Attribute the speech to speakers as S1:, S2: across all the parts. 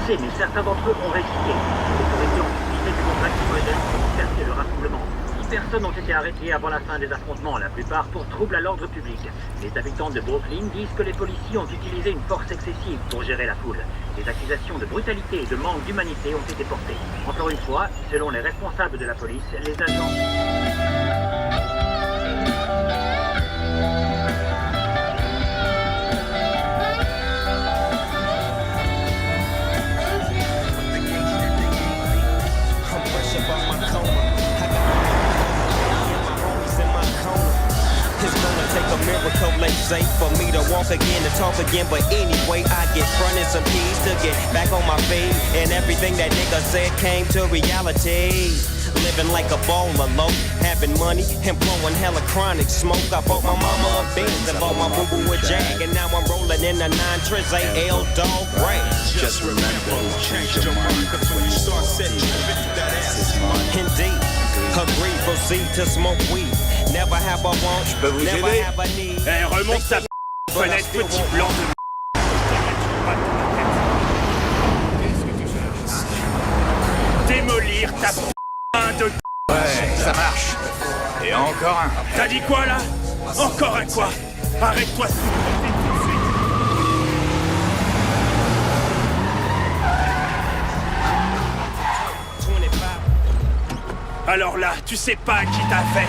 S1: forcés, mais certains d'entre eux ont résisté. Les autorités ont utilisé des bombes lacrymogènes pour disperser le rassemblement. 6 personnes ont été arrêtées avant la fin des affrontements, la plupart pour trouble à l'ordre public. Les habitants de Brooklyn disent que les policiers ont utilisé une force excessive pour gérer la foule. Des accusations de brutalité et de manque d'humanité ont été portées. Encore une fois, selon les responsables de la police, les agents...
S2: Miracle late safe for me to walk again and talk again. But anyway, I get fronted some keys to get back on my feet. And everything that nigga said came to reality. Living like a baller low, having money and blowing hella chronic smoke. I bought my mama a Benz and bought my boo-boo a Jag. And now I'm rolling in a 9 Triz AL Dog Ray.
S3: Just remember who changed your mind when you start setting that ass.
S2: Indeed, agree, proceed to smoke weed. Never have a want, never have a need.
S4: Eh, remonte ta fenêtre, petit blanc de... Démolir ta de...
S3: Ouais, ça marche. Et encore un.
S4: T'as dit quoi, là? Encore un quoi? Arrête-toi. Alors là, tu sais pas qui t'a fait.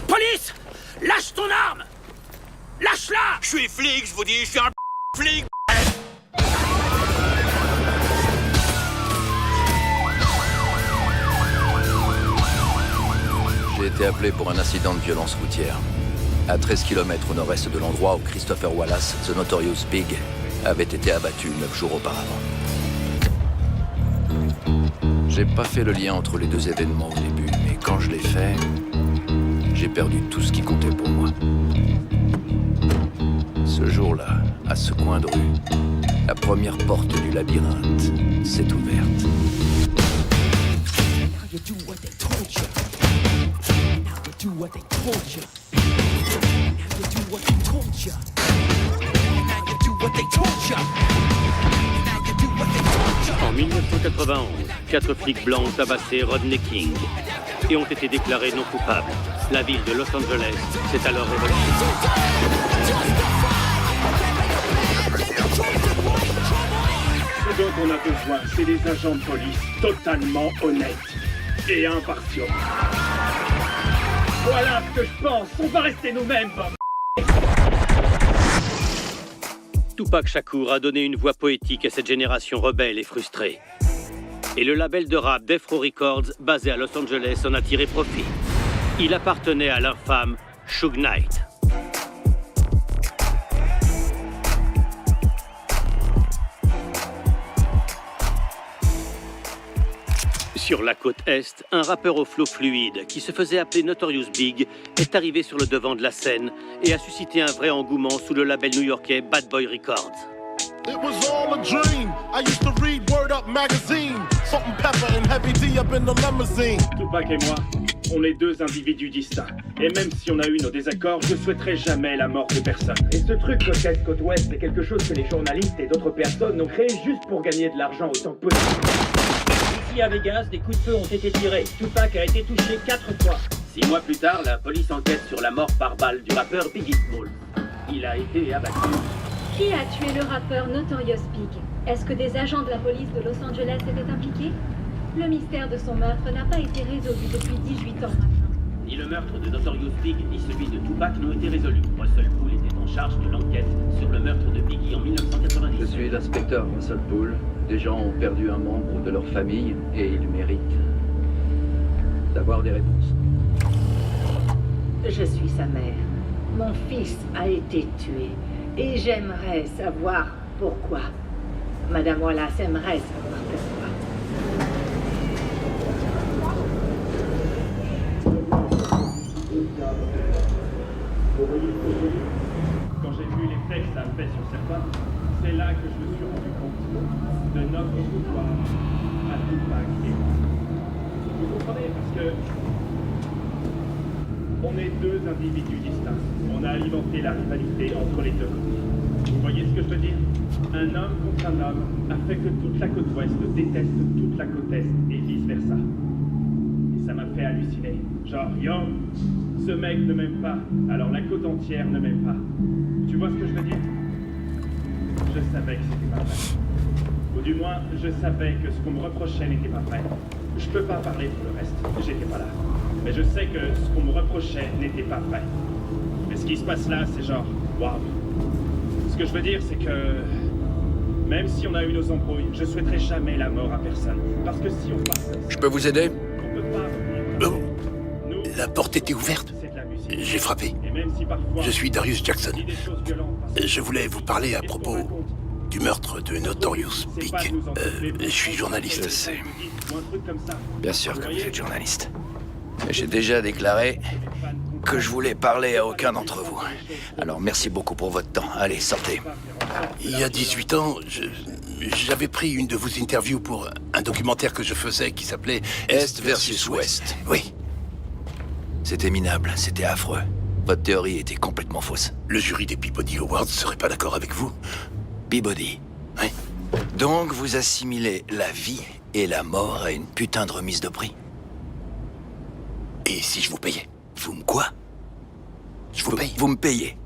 S4: Police! Lâche ton arme! Lâche-la!
S3: Je suis flic, je vous dis, je suis un flic.
S5: J'ai été appelé pour un incident de violence routière. À 13 km au nord-est de l'endroit où Christopher Wallace, The Notorious Big, avait été abattu 9 jours auparavant. J'ai pas fait le lien entre les deux événements au début, mais quand je l'ai fait, j'ai perdu tout ce qui comptait pour moi. Ce jour-là, à ce coin de rue, la première porte du labyrinthe s'est ouverte.
S6: En 1991, 4 flics blancs ont tabassé Rodney King et ont été déclarés non coupables. La ville de Los Angeles s'est alors révoltée.
S4: Ce dont on a besoin, c'est des agents de police totalement honnêtes et impartiaux. Voilà ce que je pense. On va rester nous-mêmes, Bob.
S6: Tupac Shakur a donné une voix poétique à cette génération rebelle et frustrée. Et le label de rap Death Row Records, basé à Los Angeles, en a tiré profit. Il appartenait à l'infâme Suge Knight. Sur la côte Est, un rappeur au flow fluide qui se faisait appeler Notorious Big est arrivé sur le devant de la scène et a suscité un vrai engouement sous le label new-yorkais Bad Boy Records.
S7: It was all a dream. I used to read Word Up magazine. Salt and pepper and heavy D up in the limousine.
S4: Tupac et moi, on est deux individus distincts. Et même si on a eu nos désaccords, je souhaiterais jamais la mort de personne.
S8: Et ce truc côte Est, côte Ouest, c'est quelque chose que les journalistes et d'autres personnes ont créé juste pour gagner de l'argent autant que possible. Ici à Vegas, des coups de feu ont été tirés. Tupac a été touché 4 fois.
S6: 6 mois plus tard, la police enquête sur la mort par balle du rappeur Biggie Smalls. Il a été abattu.
S9: Qui a tué le rappeur Notorious Big? Est-ce que des agents de la police de Los Angeles étaient impliqués? Le mystère de son meurtre n'a pas été résolu depuis 18 ans maintenant.
S6: Ni le meurtre de Notorious Big, ni celui de Tupac n'ont été résolus. Russell Poole était en charge de l'enquête sur le meurtre de Biggie en 1990.
S5: Je suis l'inspecteur Russell Poole. Des gens ont perdu un membre de leur famille et ils méritent
S8: avoir des réponses.
S10: Je suis sa mère. Mon fils a été tué. Et j'aimerais savoir pourquoi. Madame Wallace aimerait savoir pourquoi.
S4: Quand j'ai vu l'effet que ça a fait sur certains, c'est là que je me suis rendu compte de notre pouvoir à Tupac et moi. Vous comprenez, parce que on est deux individus distincts. On a alimenté la rivalité entre les deux côtés. Vous voyez ce que je veux dire? Un homme contre un homme a fait que toute la côte ouest déteste toute la côte est et vice-versa. Et ça m'a fait halluciner. Genre, yo, ce mec ne m'aime pas, alors la côte entière ne m'aime pas. Tu vois ce que je veux dire? Je savais que c'était pas vrai. Ou du moins, je savais que ce qu'on me reprochait n'était pas vrai. Je peux pas parler pour le reste, j'étais pas là. Mais je sais que ce qu'on me reprochait n'était pas vrai. Mais ce qui se passe là, c'est genre, waouh. Ce que je veux dire, c'est que même si on a eu nos embrouilles, je souhaiterais jamais la mort à personne. Parce que si on passe...
S5: Je peux vous aider?
S4: On peut pas...
S11: Oh. La porte était ouverte. J'ai frappé.
S4: Et même si parfois,
S11: je suis Darius Jackson.
S4: Et
S11: je voulais vous parler à propos du meurtre de Notorious Big. Je suis journaliste.
S5: Je sais. Bien sûr que vous êtes journaliste. Mais j'ai déjà déclaré que je voulais parler à aucun d'entre vous. Alors merci beaucoup pour votre temps. Allez, sortez.
S11: Il y a 18 ans, j'avais pris une de vos interviews pour un documentaire que je faisais qui s'appelait
S5: Est versus Ouest.
S11: Oui.
S5: C'était minable, c'était affreux. Votre théorie était complètement fausse.
S11: Le jury des Peabody Awards serait pas d'accord avec vous?
S5: Peabody.
S11: Oui.
S5: Donc vous assimilez la vie et la mort à une putain de remise de prix.
S11: Et si je vous payais? Vous me quoi? Je vous paye?
S5: Vous me payez.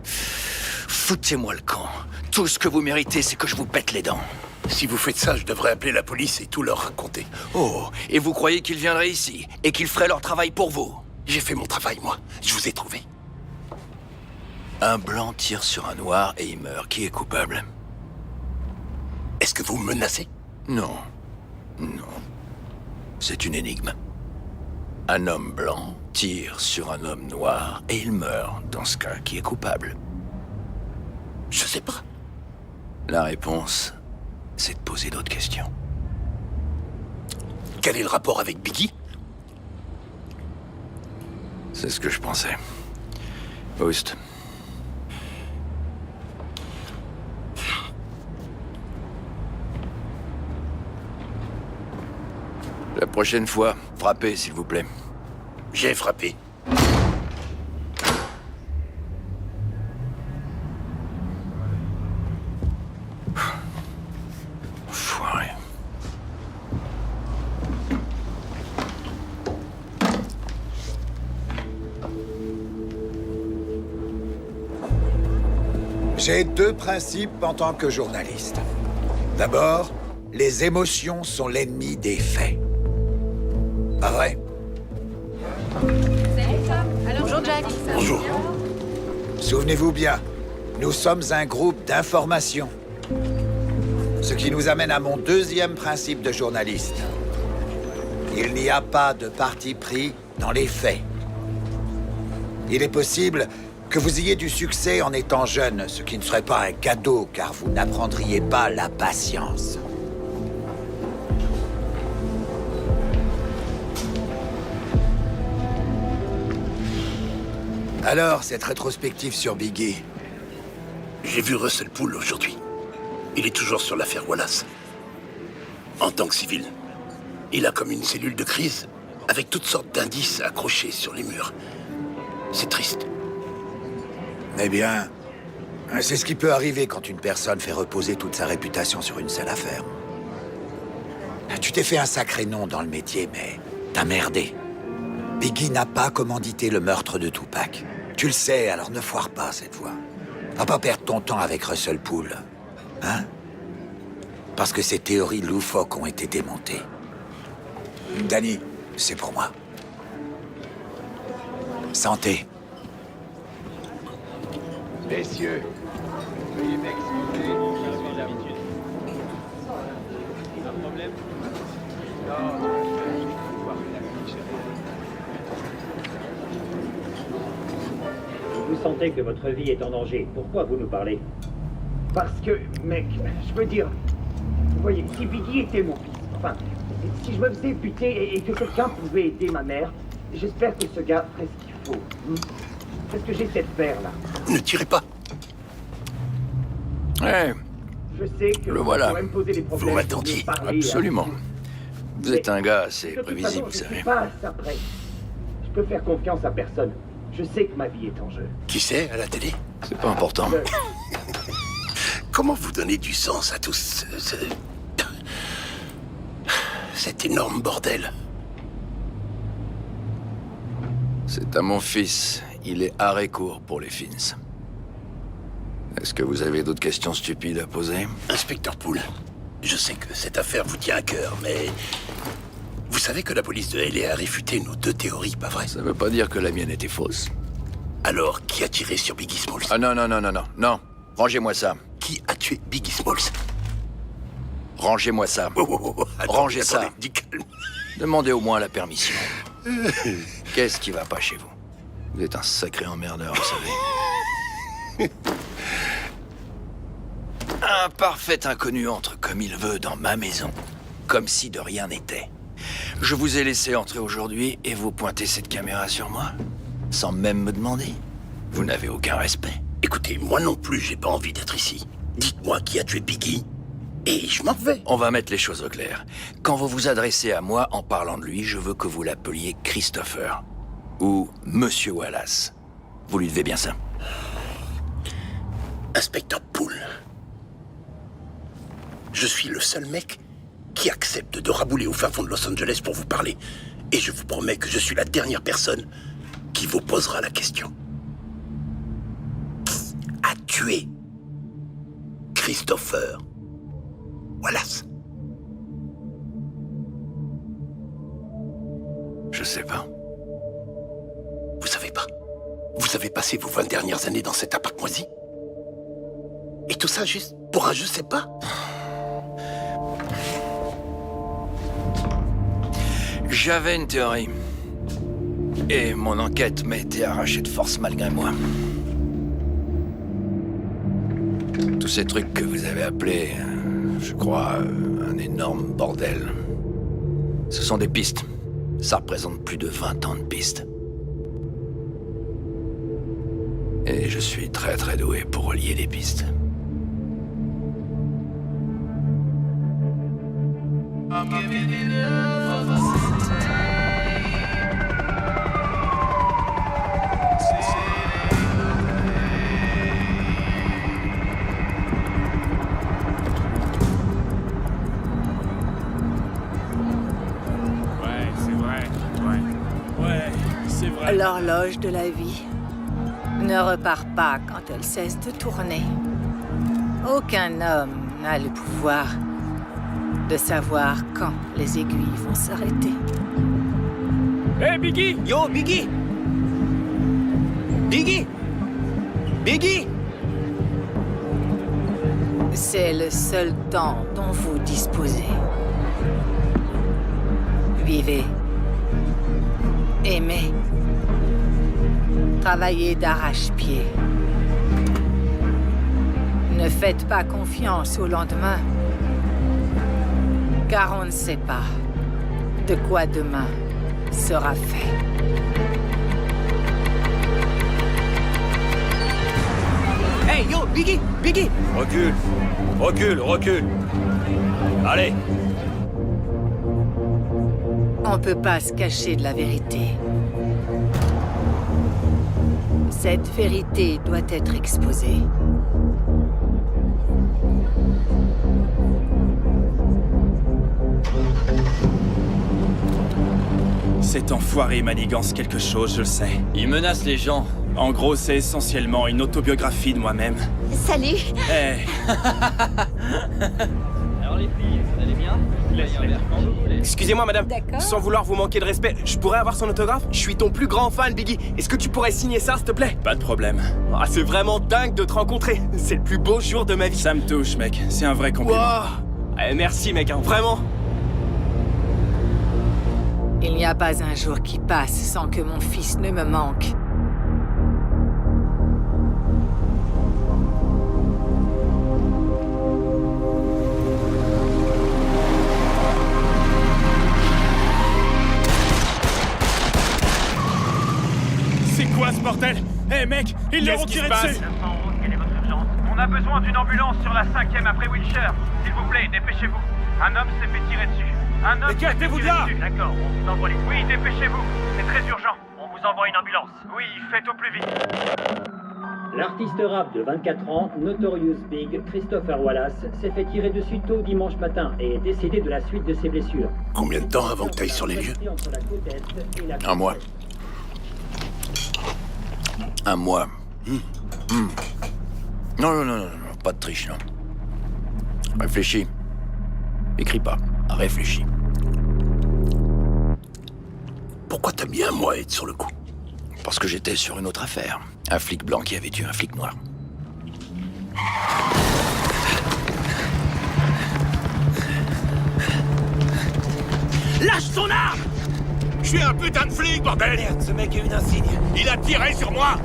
S5: Foutez-moi le camp. Tout ce que vous méritez, c'est que je vous pète les dents.
S11: Si vous faites ça, je devrais appeler la police et tout leur raconter.
S5: Oh, et vous croyez qu'ils viendraient ici et qu'ils feraient leur travail pour vous?
S11: J'ai fait mon travail, moi. Je vous ai trouvé.
S5: Un blanc tire sur un noir et il meurt. Qui est coupable?
S11: Est-ce que vous me menacez?
S5: Non. Non. C'est une énigme. Un homme blanc tire sur un homme noir et il meurt. Dans ce cas, qui est coupable?
S11: Je sais pas.
S5: La réponse, c'est de poser d'autres questions.
S11: Quel est le rapport avec Biggie?
S5: C'est ce que je pensais. Oust. La prochaine fois, frappez, s'il vous plaît.
S11: J'ai frappé.
S5: Foiré.
S12: J'ai deux principes en tant que journaliste. D'abord, les émotions sont l'ennemi des faits. Pas vrai?
S13: Bonjour Jack.
S11: Bonjour.
S12: Souvenez-vous bien, nous sommes un groupe d'information. Ce qui nous amène à mon deuxième principe de journaliste. Il n'y a pas de parti pris dans les faits. Il est possible que vous ayez du succès en étant jeune, ce qui ne serait pas un cadeau, car vous n'apprendriez pas la patience. Alors, cette rétrospective sur Biggie.
S11: J'ai vu Russell Poole aujourd'hui. Il est toujours sur l'affaire Wallace. En tant que civil, il a comme une cellule de crise, avec toutes sortes d'indices accrochés sur les murs. C'est triste.
S12: Eh bien, c'est ce qui peut arriver quand une personne fait reposer toute sa réputation sur une seule affaire. Tu t'es fait un sacré nom dans le métier, mais t'as merdé. Biggie n'a pas commandité le meurtre de Tupac. Tu le sais, alors ne foire pas cette fois. Va pas perdre ton temps avec Russell Poole. Hein? Parce que ces théories loufoques ont été démontées. Danny, c'est pour moi. Santé.
S14: Messieurs, veuillez m'excuser, je suis l'habitude. Un problème? Non, je vais pouvoir faire la
S8: sentez que votre vie est en danger, pourquoi vous nous parlez? Parce que, mec, je veux dire... Vous voyez, si Biggie était mon fils, enfin, si je me faisais buter et que quelqu'un pouvait aider ma mère, j'espère que ce gars ferait ce qu'il faut. C'est ce que j'essaie de faire, là.
S11: Ne tirez pas.
S12: Ouais,
S8: Je sais que
S12: le voilà.
S8: me poser des problèmes.
S11: Vous m'attendiez.
S12: Absolument. Vous êtes un gars assez
S8: De toute
S12: prévisible,
S8: façon,
S12: vous
S8: je
S12: savez.
S8: suis pas à ça près. Je peux faire confiance à personne. Je sais que ma vie est en jeu.
S11: Qui c'est à la télé?
S12: C'est pas important.
S11: Comment vous donnez du sens à tout cet énorme bordel?
S12: C'est à mon fils. Il est arrêt court pour les Fins. Est-ce que vous avez d'autres questions stupides à poser?
S11: Inspecteur Poole, je sais que cette affaire vous tient à cœur, mais... Vous savez que la police de LA a réfuté nos 2 théories, pas vrai?
S12: Ça veut pas dire que la mienne était fausse.
S11: Alors, qui a tiré sur Biggie Smalls?
S12: Ah non, non, non, non, non, non. Rangez-moi ça.
S11: Qui a tué Biggie Smalls?
S12: Rangez-moi ça. Rangez ça. Demandez au moins la permission. Qu'est-ce qui va pas chez vous? Vous êtes un sacré emmerdeur, vous savez. Un parfait inconnu entre comme il veut dans ma maison, comme si de rien n'était. Je vous ai laissé entrer aujourd'hui et vous pointez cette caméra sur moi, sans même me demander. Vous n'avez aucun respect.
S11: Écoutez, moi non plus, j'ai pas envie d'être ici. Dites-moi qui a tué Biggie, et je m'en vais.
S12: On va mettre les choses au clair. Quand vous vous adressez à moi en parlant de lui, je veux que vous l'appeliez Christopher. Ou Monsieur Wallace. Vous lui devez bien ça.
S11: Inspecteur Poole. Je suis le seul mec qui accepte de rabouler au fin fond de Los Angeles pour vous parler. Et je vous promets que je suis la dernière personne qui vous posera la question. Qui a tué Christopher Wallace?
S12: Je sais pas.
S11: Vous savez pas? Vous avez passé vos 20 dernières années dans cet appart moisi? Et tout ça juste pour un je sais pas?
S12: J'avais une théorie. Et mon enquête m'a été arrachée de force malgré moi. Tous ces trucs que vous avez appelés, je crois, un énorme bordel. Ce sont des pistes. Ça représente plus de 20 ans de pistes. Et je suis très très doué pour relier les pistes.
S10: L'horloge de la vie ne repart pas quand elle cesse de tourner. Aucun homme n'a le pouvoir de savoir quand les aiguilles vont s'arrêter.
S13: Hey Biggie! Yo, Biggie! Biggie! Biggie!
S10: C'est le seul temps dont vous disposez. Vivez. Aimez. Travaillez d'arrache-pied. Ne faites pas confiance au lendemain, car on ne sait pas de quoi demain sera fait.
S13: Hey, yo, Biggie! Biggie!
S6: Recule! Recule, recule! Allez!
S10: On peut pas se cacher de la vérité. Cette vérité doit être exposée.
S13: Cet enfoiré manigance quelque chose, je le sais. Il menace les gens. En gros, c'est essentiellement une autobiographie de moi-même.
S15: Salut.
S13: Hey.
S16: Alors les filles, vous allez bien?
S13: Excusez-moi, madame.
S10: D'accord.
S13: Sans vouloir vous manquer de respect, je pourrais avoir son autographe? Je suis ton plus grand fan, Biggie. Est-ce que tu pourrais signer ça, s'il te plaît? Pas de problème. Ah, c'est vraiment dingue de te rencontrer. C'est le plus beau jour de ma vie. Ça me touche, mec. C'est un vrai compliment. Wow. Merci, mec. Hein, vraiment.
S10: Il n'y a pas un jour qui passe sans que mon fils ne me manque.
S13: bordel! Hé mec, ils leur ont tiré dessus!
S1: 911, quelle est votre urgence?
S15: On a besoin d'une ambulance sur la 5e après Wilshire. S'il vous plaît, dépêchez-vous. Un homme s'est fait tirer dessus. Un homme
S13: Écartez-vous de là!
S1: D'accord, on vous envoie les...
S15: Oui, dépêchez-vous. C'est très urgent. On vous envoie une ambulance. Oui, faites au plus vite.
S8: L'artiste rap de 24 ans, Notorious Big, Christopher Wallace, s'est fait tirer dessus tôt dimanche matin et est décédé de la suite de ses blessures.
S11: Combien de temps avant que tu ailles sur les lieux?
S5: Un mois. Un mois. Non, pas de triche, non. Réfléchis. Écris pas, réfléchis.
S11: Pourquoi t'as mis un mois à être sur le coup?
S5: Parce que j'étais sur une autre affaire. Un flic blanc qui avait tué un flic noir.
S3: Lâche ton arme! Je suis un putain de flic, bordel!
S13: Merde, ce mec est une insigne.
S3: Il a tiré sur moi!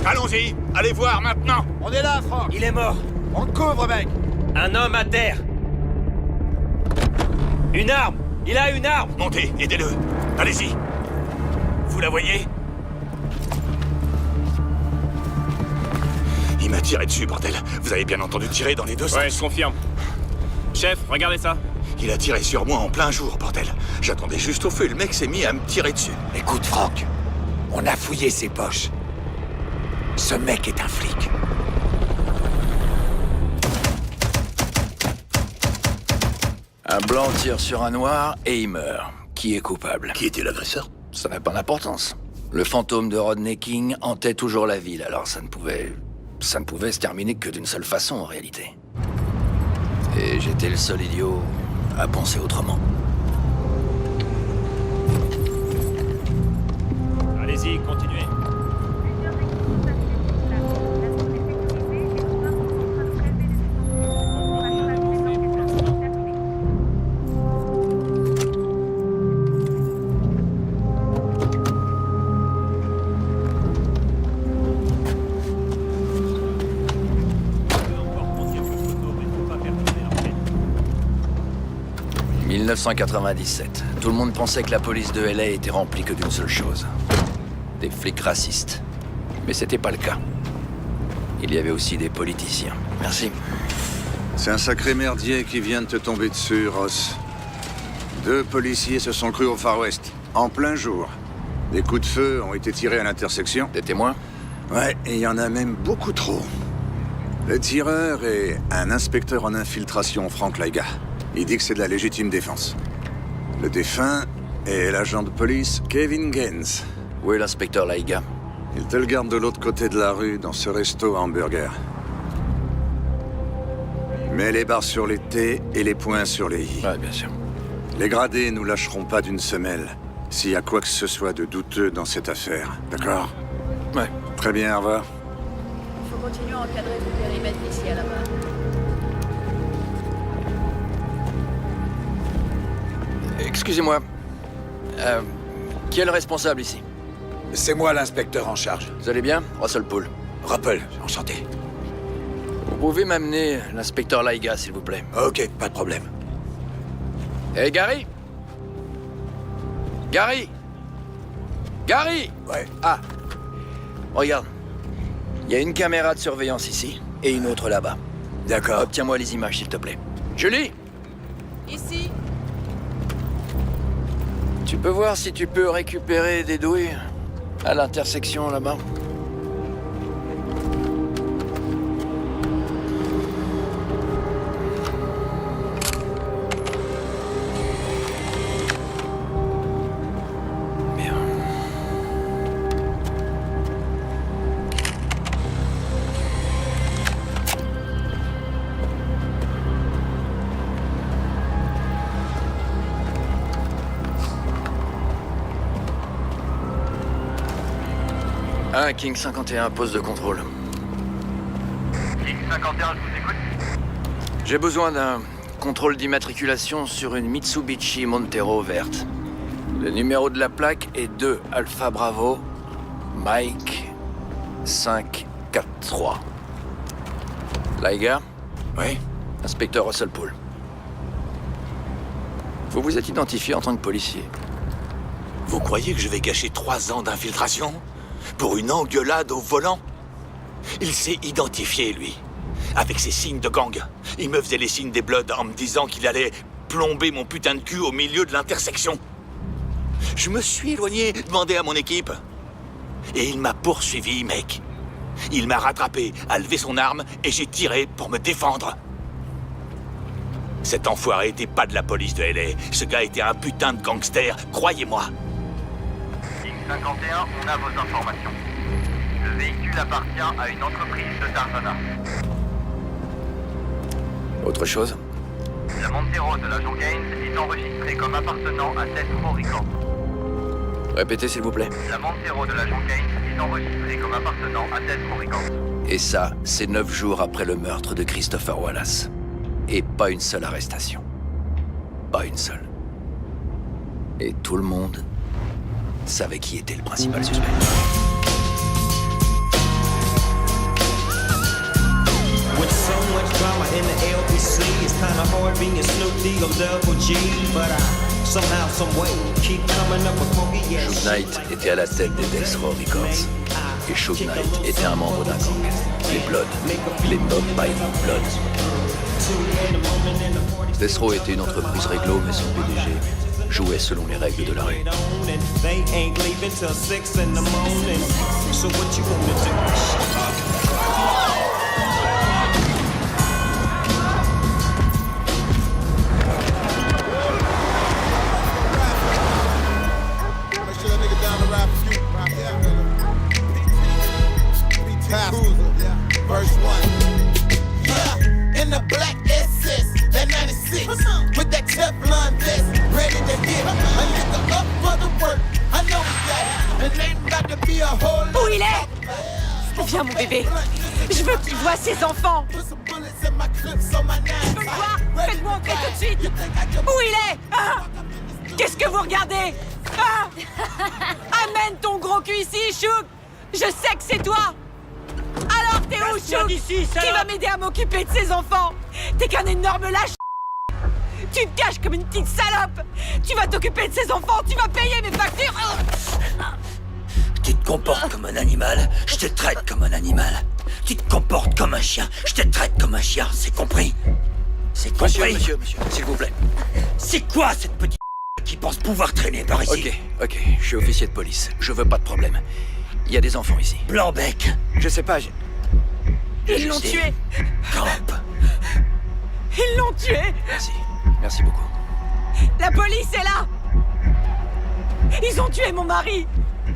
S3: Allons-y, allez voir maintenant!
S12: On est là, Franck.
S13: Il est mort.
S12: On te couvre, mec.
S13: Un homme à terre. Une arme! Il a une arme!
S3: Montez, aidez-le! Allez-y! Vous la voyez? Il m'a tiré dessus, bordel. Vous avez bien entendu tirer dans les deux sens.
S13: Ouais, je confirme. Chef, regardez ça.
S3: Il a tiré sur moi en plein jour, bordel. J'attendais juste au feu, le mec s'est mis à me tirer dessus.
S12: Écoute, Franck, on a fouillé ses poches. Ce mec est un flic.
S5: Un blanc tire sur un noir et il meurt. Qui est coupable?
S11: Qui était l'agresseur?
S5: Ça n'a pas d'importance. Le fantôme de Rodney King hantait toujours la ville, alors ça ne pouvait se terminer que d'une seule façon en réalité. Et j'étais le seul idiot à penser autrement.
S13: Allez-y, continuez.
S5: 1997. Tout le monde pensait que la police de LA était remplie que d'une seule chose. Des flics racistes. Mais c'était pas le cas. Il y avait aussi des politiciens. Merci.
S17: C'est un sacré merdier qui vient de te tomber dessus, Ross. 2 policiers se sont crus au Far West, en plein jour. Des coups de feu ont été tirés à l'intersection.
S5: Des témoins?
S17: Ouais, et il y en a même beaucoup trop. Le tireur est un inspecteur en infiltration, Frank Laiga. Il dit que c'est de la légitime défense. Le défunt est l'agent de police Kevin Gaines.
S5: Où est l'inspecteur Laiga?
S17: Il te le garde de l'autre côté de la rue, dans ce resto à hamburger. Mets les barres sur les T et les points sur les I.
S5: Ouais, bien sûr.
S17: Les gradés nous lâcheront pas d'une semelle s'il y a quoi que ce soit de douteux dans cette affaire. D'accord?
S5: Ouais.
S17: Très bien, au revoir.
S10: Il faut continuer à encadrer le périmètre ici à la main.
S5: Excusez-moi. Qui est le responsable ici?
S12: C'est moi l'inspecteur en charge.
S5: Vous allez bien? Russell Poole.
S12: Rappel, enchanté.
S5: Vous pouvez m'amener l'inspecteur Laiga, s'il vous plaît?
S12: Ok, pas de problème.
S5: Hé, Gary? Gary? Gary?
S12: Ouais.
S5: Ah. Regarde. Il y a une caméra de surveillance ici, et une autre là-bas.
S12: D'accord.
S5: Obtiens-moi les images, s'il te plaît. Julie?
S10: Ici.
S5: Tu peux voir si tu peux récupérer des douilles à l'intersection là-bas? Bien. Un King 51, poste de contrôle.
S15: King 51, je vous écoute.
S5: J'ai besoin d'un contrôle d'immatriculation sur une Mitsubishi Montero verte. Le numéro de la plaque est 2 Alpha Bravo Mike 543. Laiga?
S12: Oui?
S5: Inspecteur Russell Poole. Vous vous êtes identifié en tant que policier.
S11: Vous croyez que je vais gâcher 3 ans d'infiltration? Pour une engueulade au volant? Il s'est identifié, lui. Avec ses signes de gang. Il me faisait les signes des Bloods en me disant qu'il allait plomber mon putain de cul au milieu de l'intersection. Je me suis éloigné, demandé à mon équipe. Et il m'a poursuivi, mec. Il m'a rattrapé, a levé son arme, et j'ai tiré pour me défendre. Cet enfoiré était pas de la police de LA. Ce gars était un putain de gangster, croyez-moi.
S15: Ligne 51, on a vos informations. Le véhicule appartient à une entreprise de Tarzana.
S5: Autre chose?
S15: La Montero de l'agent Gaines est enregistrée comme appartenant à Death Row Records.
S5: Répétez, s'il vous plaît.
S15: La Montero de l'agent Gaines est enregistrée comme appartenant à Death Row Records.
S5: Et ça, c'est 9 jours après le meurtre de Christopher Wallace. Et pas une seule arrestation. Pas une seule. Et tout le monde savait qui était le principal suspect.
S2: With so much drama in the LBC, it's kinda hard being Snoop D or Double G, but I somehow, someway keep coming up with funky ass.
S5: Suge Knight était à la tête des Death Row Records. Et Suge Knight était un membre d'un gang. Les Bloods. Les Bob Biden Bloods. Death Row était une entreprise réglo, mais son PDG jouait selon les règles de la rue.
S2: They ain't leaving till 6 in the morning. So what you gonna do?
S7: Verse 1. Yeah, in the black SS, that 96, with that Teflon vest, ready to get a nigga up for the work. I know that, and ain't about to be a whole lot.
S10: Où il est? Viens, mon bébé. Je veux qu'il voie ses enfants. Je veux le voir. Faites-moi entrer tout de suite. Où il est? Hein? Qu'est-ce que vous regardez? Hein? Amène ton gros cul ici, Chouk. Je sais que c'est toi. Alors t'es où, Chouk? Qui va m'aider à m'occuper de ses enfants? T'es qu'un énorme lâche. Tu te caches comme une petite salope. Tu vas t'occuper de ses enfants, tu vas payer mes factures.
S11: Tu te comportes comme un animal, je te traite comme un animal. Tu te comportes comme un chien, je te traite comme un chien, c'est compris? C'est compris?
S5: Monsieur, s'il vous plaît.
S11: C'est quoi cette petite qui pense pouvoir traîner par ici?
S5: Ok, je suis officier de police. Je veux pas de problème. Il y a des enfants ici.
S11: Blanc-bec.
S5: Je sais pas,
S10: Ils l'ont tué.
S11: Camp.
S10: Ils l'ont tué.
S5: Merci beaucoup.
S10: La police est là. Ils ont tué mon mari.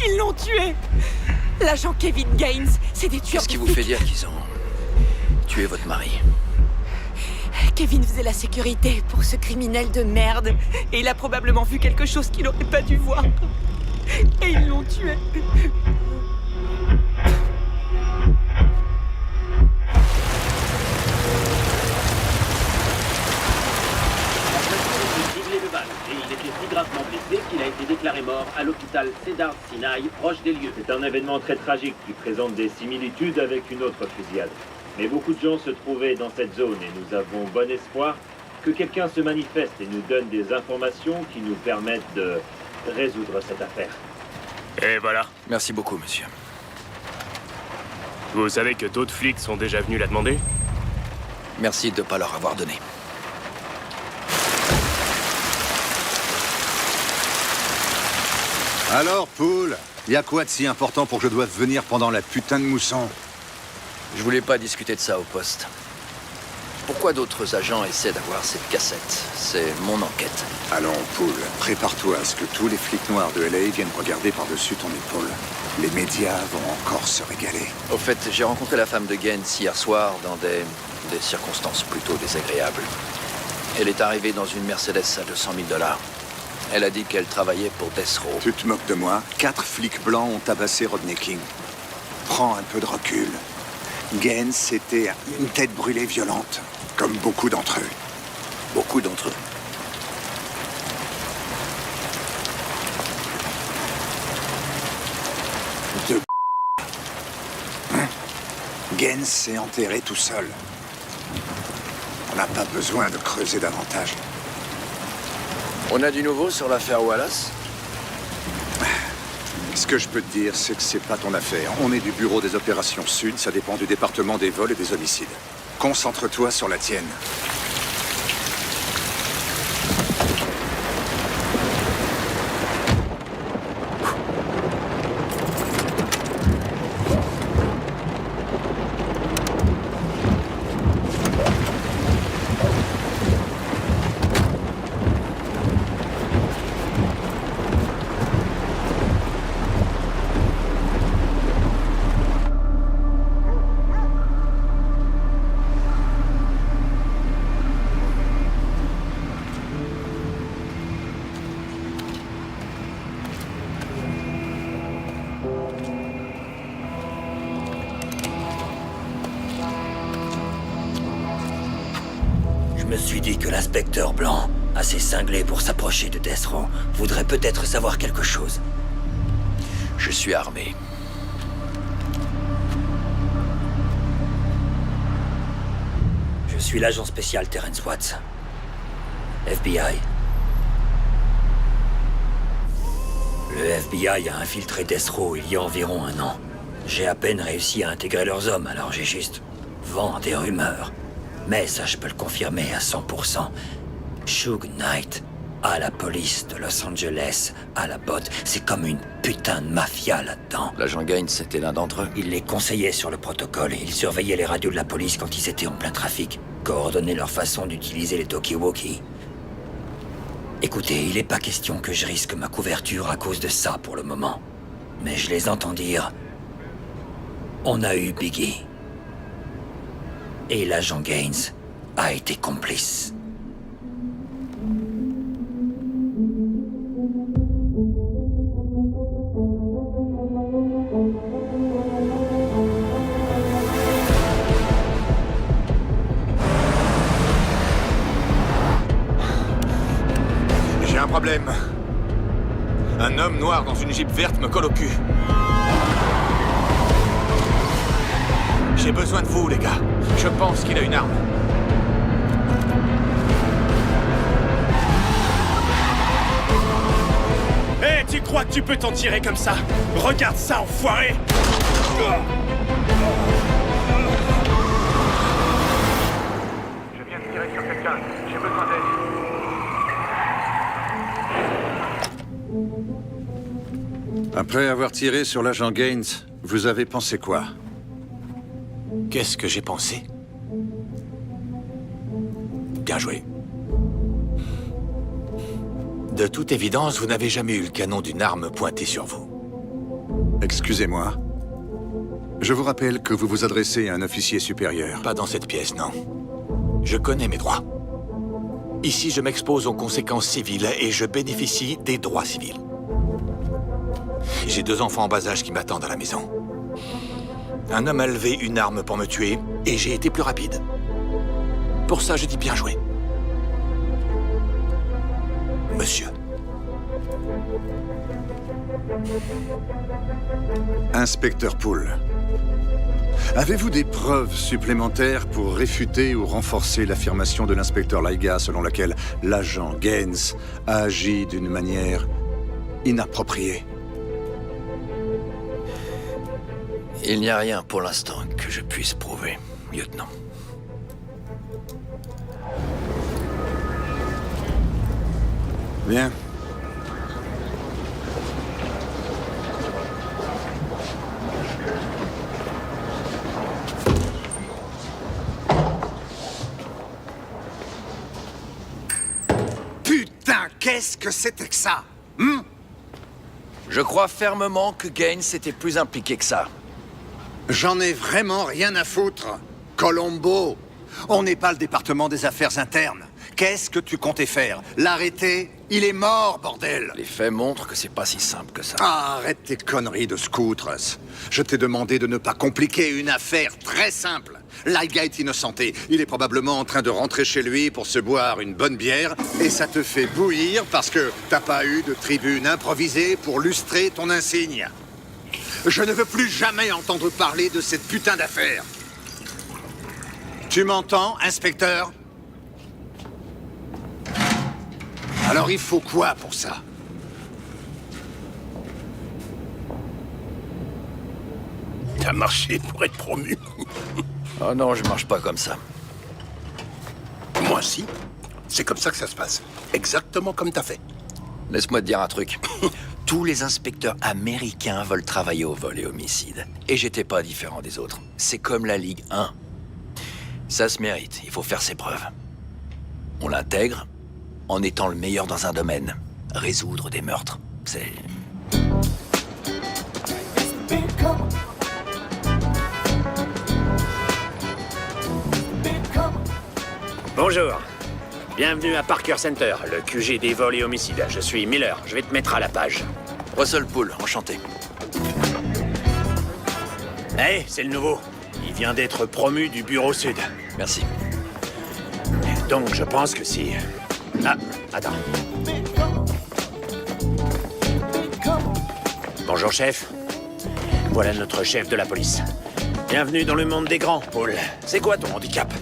S10: Ils l'ont tué. L'agent Kevin Gaines, c'est des tueurs.
S5: Qu'est-ce qui vous fait dire qu'ils ont tué votre mari?
S10: Kevin faisait la sécurité pour ce criminel de merde. Et il a probablement vu quelque chose qu'il n'aurait pas dû voir. Et ils l'ont tué.
S1: Et il était si gravement blessé qu'il a été déclaré mort à l'hôpital Cedar Sinai, proche des lieux. C'est un événement très tragique qui présente des similitudes avec une autre fusillade. Mais beaucoup de gens se trouvaient dans cette zone et nous avons bon espoir que quelqu'un se manifeste et nous donne des informations qui nous permettent de résoudre cette affaire.
S4: Et voilà.
S5: Merci beaucoup, monsieur.
S4: Vous savez que d'autres flics sont déjà venus la demander?
S5: Merci de ne pas leur avoir donné.
S17: Alors, Poul, y a quoi de si important pour que je doive venir pendant la putain de mousson?
S5: Je voulais pas discuter de ça au poste. Pourquoi d'autres agents essaient d'avoir cette cassette? C'est mon enquête.
S17: Allons, Poul, prépare-toi à ce que tous les flics noirs de LA viennent regarder par-dessus ton épaule. Les médias vont encore se régaler.
S5: Au fait, j'ai rencontré la femme de Gaines hier soir dans des circonstances plutôt désagréables. Elle est arrivée dans une Mercedes à 200 000 $. Elle a dit qu'elle travaillait pour Death Row.
S17: Tu te moques de moi? 4 flics blancs ont tabassé Rodney King. Prends un peu de recul. Gaines, c'était une tête brûlée violente, comme beaucoup d'entre eux.
S5: Beaucoup d'entre eux.
S17: De hein? Gaines s'est enterré tout seul. On n'a pas besoin de creuser davantage.
S5: On a du nouveau sur l'affaire Wallace?
S17: Ce que je peux te dire, c'est que c'est pas ton affaire. On est du bureau des opérations sud, ça dépend du département des vols et des homicides. Concentre-toi sur la tienne.
S5: Je me suis dit que l'inspecteur blanc, assez cinglé pour s'approcher de Death Row, voudrait peut-être savoir quelque chose. Je suis armé. Je suis l'agent spécial Terrence Watts. FBI. Le FBI a infiltré Death Row il y a environ 1 an. J'ai à peine réussi à intégrer leurs hommes, alors j'ai juste vent des rumeurs. Mais ça, je peux le confirmer à 100%. Suge Knight, à la police de Los Angeles, à la botte, c'est comme une putain de mafia là-dedans. L'agent Gaines, c'était l'un d'entre eux. Il les conseillait sur le protocole et il surveillait les radios de la police quand ils étaient en plein trafic, coordonnait leur façon d'utiliser les talkie-walkie. Écoutez, il n'est pas question que je risque ma couverture à cause de ça pour le moment. Mais je les entends dire... On a eu Biggie. Et l'agent Gaines a été complice.
S17: J'ai un problème. Un homme noir dans une Jeep verte me colle au cul. J'ai besoin de vous, les gars. Je pense qu'il a une arme.
S4: Hé, tu crois que tu peux t'en tirer comme ça? Regarde ça, enfoiré!
S15: Je viens de tirer sur quelqu'un. J'ai besoin d'aide.
S17: Après avoir tiré sur l'agent Gaines, vous avez pensé quoi?
S11: Qu'est-ce que j'ai pensé? Bien joué. De toute évidence, vous n'avez jamais eu le canon d'une arme pointée sur vous.
S17: Excusez-moi. Je vous rappelle que vous vous adressez à un officier supérieur.
S11: Pas dans cette pièce, non. Je connais mes droits. Ici, je m'expose aux conséquences civiles et je bénéficie des droits civils. J'ai 2 enfants en bas âge qui m'attendent à la maison. Un homme a levé une arme pour me tuer, et j'ai été plus rapide. Pour ça, je dis bien joué. Monsieur.
S17: Inspecteur Poole, avez-vous des preuves supplémentaires pour réfuter ou renforcer l'affirmation de l'inspecteur Laiga selon laquelle l'agent Gaines a agi d'une manière inappropriée?
S5: Il n'y a rien pour l'instant que je puisse prouver, lieutenant.
S17: Bien.
S12: Putain, qu'est-ce que c'était que ça?
S5: Je crois fermement que Gaines était plus impliqué que ça.
S12: J'en ai vraiment rien à foutre. Colombo, on n'est pas le département des affaires internes. Qu'est-ce que tu comptais faire? L'arrêter? Il est mort, bordel!
S5: Les faits montrent que c'est pas si simple que ça.
S12: Ah, arrête tes conneries de scoutres. Je t'ai demandé de ne pas compliquer une affaire très simple. Laiga est innocenté. Il est probablement en train de rentrer chez lui pour se boire une bonne bière et ça te fait bouillir parce que t'as pas eu de tribune improvisée pour lustrer ton insigne. Je ne veux plus jamais entendre parler de cette putain d'affaire. Tu m'entends, inspecteur? Alors il faut quoi pour ça?
S11: T'as marché pour être promu.
S5: Oh non, je marche pas comme ça.
S11: Moi, si. C'est comme ça que ça se passe. Exactement comme t'as fait.
S5: Laisse-moi te dire un truc. Tous les inspecteurs américains veulent travailler au vol et homicide. Et j'étais pas différent des autres. C'est comme la Ligue 1. Ça se mérite, il faut faire ses preuves. On l'intègre en étant le meilleur dans un domaine. Résoudre des meurtres, c'est...
S18: Bonjour. Bienvenue à Parker Center, le QG des vols et homicides. Je suis Miller, je vais te mettre à la page.
S5: Russell Poole, enchanté.
S18: Hey, c'est le nouveau. Il vient d'être promu du bureau sud.
S5: Merci.
S18: Donc, je pense que si... Ah, attends. Bonjour, chef. Voilà notre chef de la police. Bienvenue dans le monde des grands, Paul. C'est quoi ton handicap?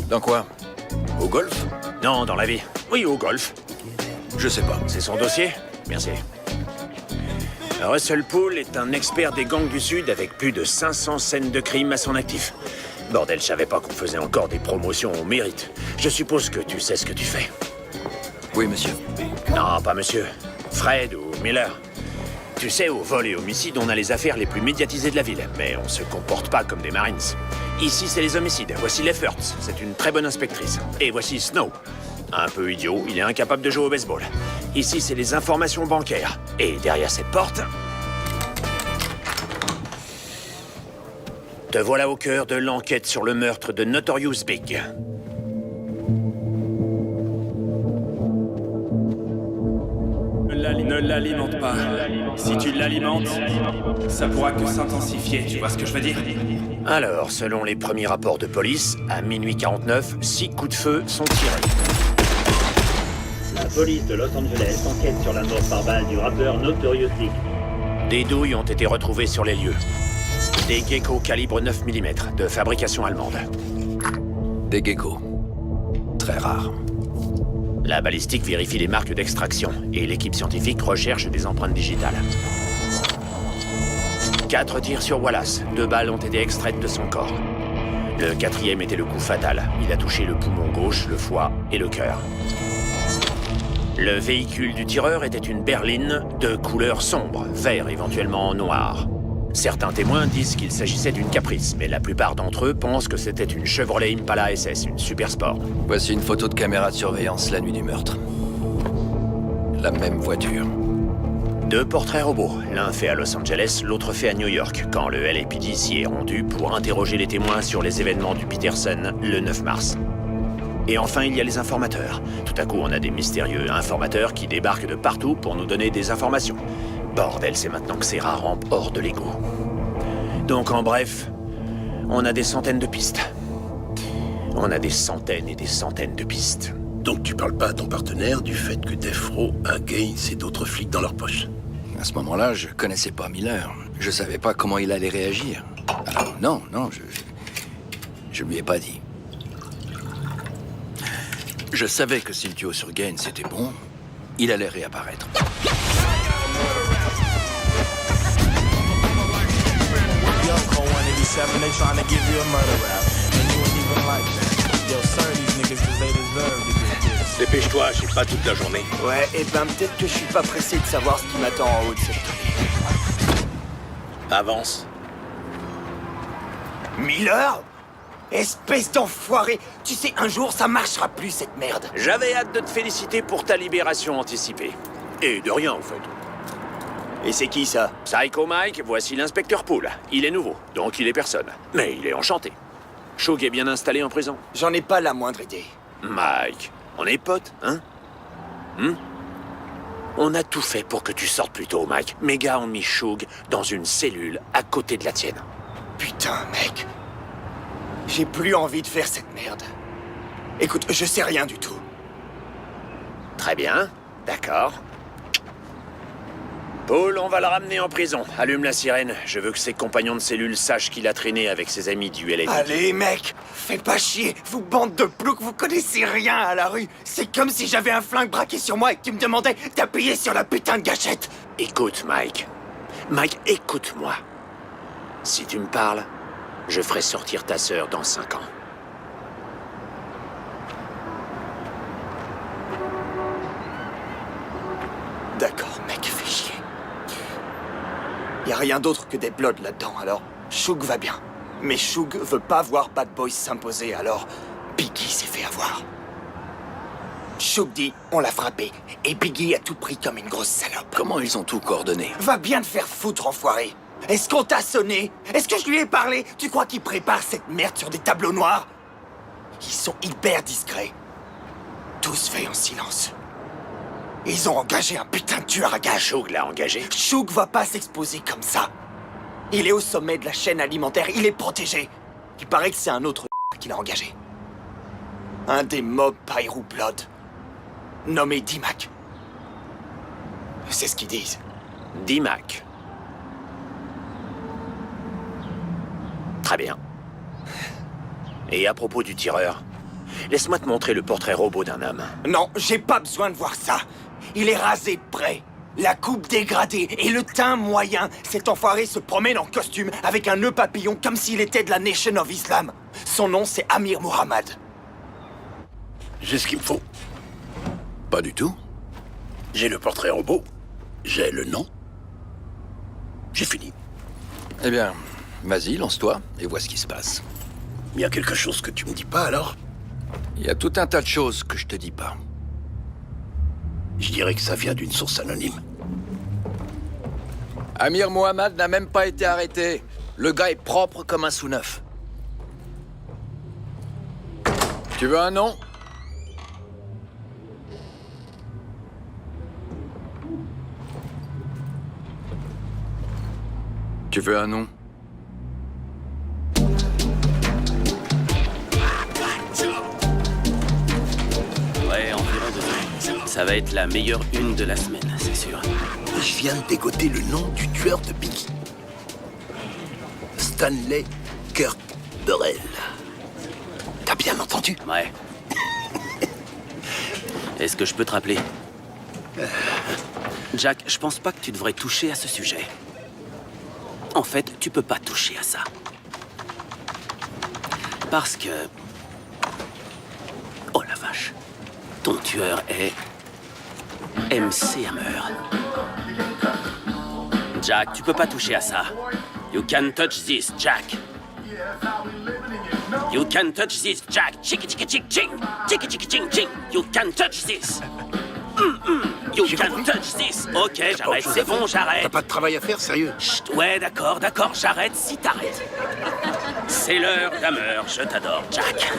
S5: Dans quoi? Au golf?
S18: Non, dans la vie. Oui, au golf.
S5: Je sais pas.
S18: C'est son dossier? Merci. Russell Poole est un expert des gangs du Sud avec plus de 500 scènes de crime à son actif. Bordel, je savais pas qu'on faisait encore des promotions au mérite. Je suppose que tu sais ce que tu fais.
S5: Oui, monsieur.
S18: Non, pas monsieur. Fred ou Miller. Tu sais, au vol et homicide, on a les affaires les plus médiatisées de la ville, mais on se comporte pas comme des Marines. Ici, c'est les homicides. Voici Lefferts, c'est une très bonne inspectrice. Et voici Snow. Un peu idiot, il est incapable de jouer au baseball. Ici, c'est les informations bancaires. Et derrière cette porte... Te voilà au cœur de l'enquête sur le meurtre de Notorious Big.
S13: Ne l'alimente pas. Si tu l'alimentes, ça pourra que s'intensifier, tu vois ce que je veux dire?
S18: Alors, selon les premiers rapports de police, à minuit 49, 6 coups de feu sont tirés.
S1: La police de Los Angeles enquête sur la mort par balle du rappeur Notorious Big.
S18: Des douilles ont été retrouvées sur les lieux. Des geckos calibre 9 mm, de fabrication allemande.
S5: Des geckos. Très rares.
S18: La balistique vérifie les marques d'extraction et l'équipe scientifique recherche des empreintes digitales. 4 tirs sur Wallace. 2 balles ont été extraites de son corps. Le 4e était le coup fatal. Il a touché le poumon gauche, le foie et le cœur. Le véhicule du tireur était une berline de couleur sombre, vert éventuellement noir. Certains témoins disent qu'il s'agissait d'une Caprice, mais la plupart d'entre eux pensent que c'était une Chevrolet Impala SS, une super sport.
S5: Voici une photo de caméra de surveillance la nuit du meurtre. La même voiture.
S18: 2 portraits robots, l'un fait à Los Angeles, l'autre fait à New York, quand le LAPD s'y est rendu pour interroger les témoins sur les événements du Peterson le 9 mars. Et enfin, il y a les informateurs. Tout à coup, on a des mystérieux informateurs qui débarquent de partout pour nous donner des informations. Bordel, c'est maintenant que ces rats rampent hors de l'égout. Donc, en bref, on a des centaines de pistes. On a des centaines et des centaines de pistes.
S11: Donc tu parles pas à ton partenaire du fait que Death Row a Gaines et d'autres flics dans leur poche?
S5: À ce moment-là, je connaissais pas Miller. Je savais pas comment il allait réagir. Alors, non, je lui ai pas dit. Je savais que si le duo sur Gaines était bon, il allait réapparaître.
S11: Dépêche-toi, j'ai pas toute la journée.
S8: Ouais, et ben peut-être que je suis pas pressé de savoir ce qui m'attend en haut de cette colline.
S11: Avance.
S8: Miller? Espèce d'enfoiré! Tu sais, un jour, ça marchera plus, cette merde.
S18: J'avais hâte de te féliciter pour ta libération anticipée. Et de rien, en fait.
S8: Et c'est qui, ça?
S18: Psycho Mike, voici l'inspecteur Poole. Il est nouveau, donc il est personne. Mais il est enchanté. Shug est bien installé en prison?
S8: J'en ai pas la moindre idée.
S18: Mike, on est potes, hein? On a tout fait pour que tu sortes plus tôt, Mike. Mes gars ont mis Shug dans une cellule à côté de la tienne.
S8: Putain, mec. J'ai plus envie de faire cette merde. Écoute, je sais rien du tout.
S18: Très bien, d'accord. Paul, on va le ramener en prison. Allume la sirène. Je veux que ses compagnons de cellule sachent qu'il a traîné avec ses amis du LAPD.
S8: Allez, mec, fais pas chier. Vous bande de ploucs, vous connaissez rien à la rue. C'est comme si j'avais un flingue braqué sur moi et que tu me demandais d'appuyer sur la putain de gâchette.
S18: Écoute, Mike. Mike, écoute-moi. Si tu me parles, je ferai sortir ta sœur dans 5 ans.
S19: D'accord, mec, fais chier. Y a rien d'autre que des Bloods là-dedans, alors Shug va bien. Mais Shug veut pas voir Bad Boys s'imposer, alors Biggie s'est fait avoir. Shug dit, on l'a frappé, et Biggie a tout pris comme une grosse salope.
S5: Comment ils ont tout coordonné?
S19: Va bien te faire foutre, enfoiré. Est-ce qu'on t'a sonné? Est-ce que je lui ai parlé? Tu crois qu'ils préparent cette merde sur des tableaux noirs? Ils sont hyper discrets. Tous faits en silence. Ils ont engagé un putain de tueur à gages.
S18: Shug l'a engagé?
S19: Shug va pas s'exposer comme ça. Il est au sommet de la chaîne alimentaire, il est protégé. Il paraît que c'est un autre qui l'a engagé. Un des mobs Pyro Blood. Nommé D-Mac. C'est ce qu'ils disent.
S18: D-Mac. Très bien. Et à propos du tireur, laisse-moi te montrer le portrait robot d'un homme.
S19: Non, j'ai pas besoin de voir ça. Il est rasé de près. La coupe dégradée et le teint moyen. Cet enfoiré se promène en costume avec un nœud papillon comme s'il était de la Nation of Islam. Son nom, c'est Amir Muhammad.
S11: J'ai ce qu'il me faut.
S5: Pas du tout.
S11: J'ai le portrait robot. J'ai le nom. J'ai fini.
S5: Eh bien, vas-y, lance-toi et vois ce qui se passe.
S11: Il y a quelque chose que tu me dis pas, alors?
S5: Il y a tout un tas de choses que je te dis pas.
S11: Je dirais que ça vient d'une source anonyme.
S5: Amir Mohammad n'a même pas été arrêté. Le gars est propre comme un sous-neuf. Tu veux un nom? Tu veux un nom?
S6: Ouais, environ 2 ans. Ça va être la meilleure une de la semaine, c'est sûr.
S11: Je viens de dégoter le nom du tueur de Biggie. Stanley Kurt Burrell. T'as bien entendu?
S6: Ouais. Est-ce que je peux te rappeler? Jack, je pense pas que tu devrais toucher à ce sujet. En fait, tu peux pas toucher à ça. Parce que... Oh la vache. Ton tueur est... MC Hammer. Jack, tu peux pas toucher à ça. You can touch this, Jack. You can touch this, Jack. Chicka chicka chick ching. Chicka chicka ching ching. You can touch this. You can touch this. Ok, j'arrête, c'est bon, j'arrête.
S11: T'as pas de travail à faire, sérieux?
S6: Chut, ouais, d'accord, j'arrête si t'arrêtes. C'est l'heure d'Hammer, je t'adore, Jack.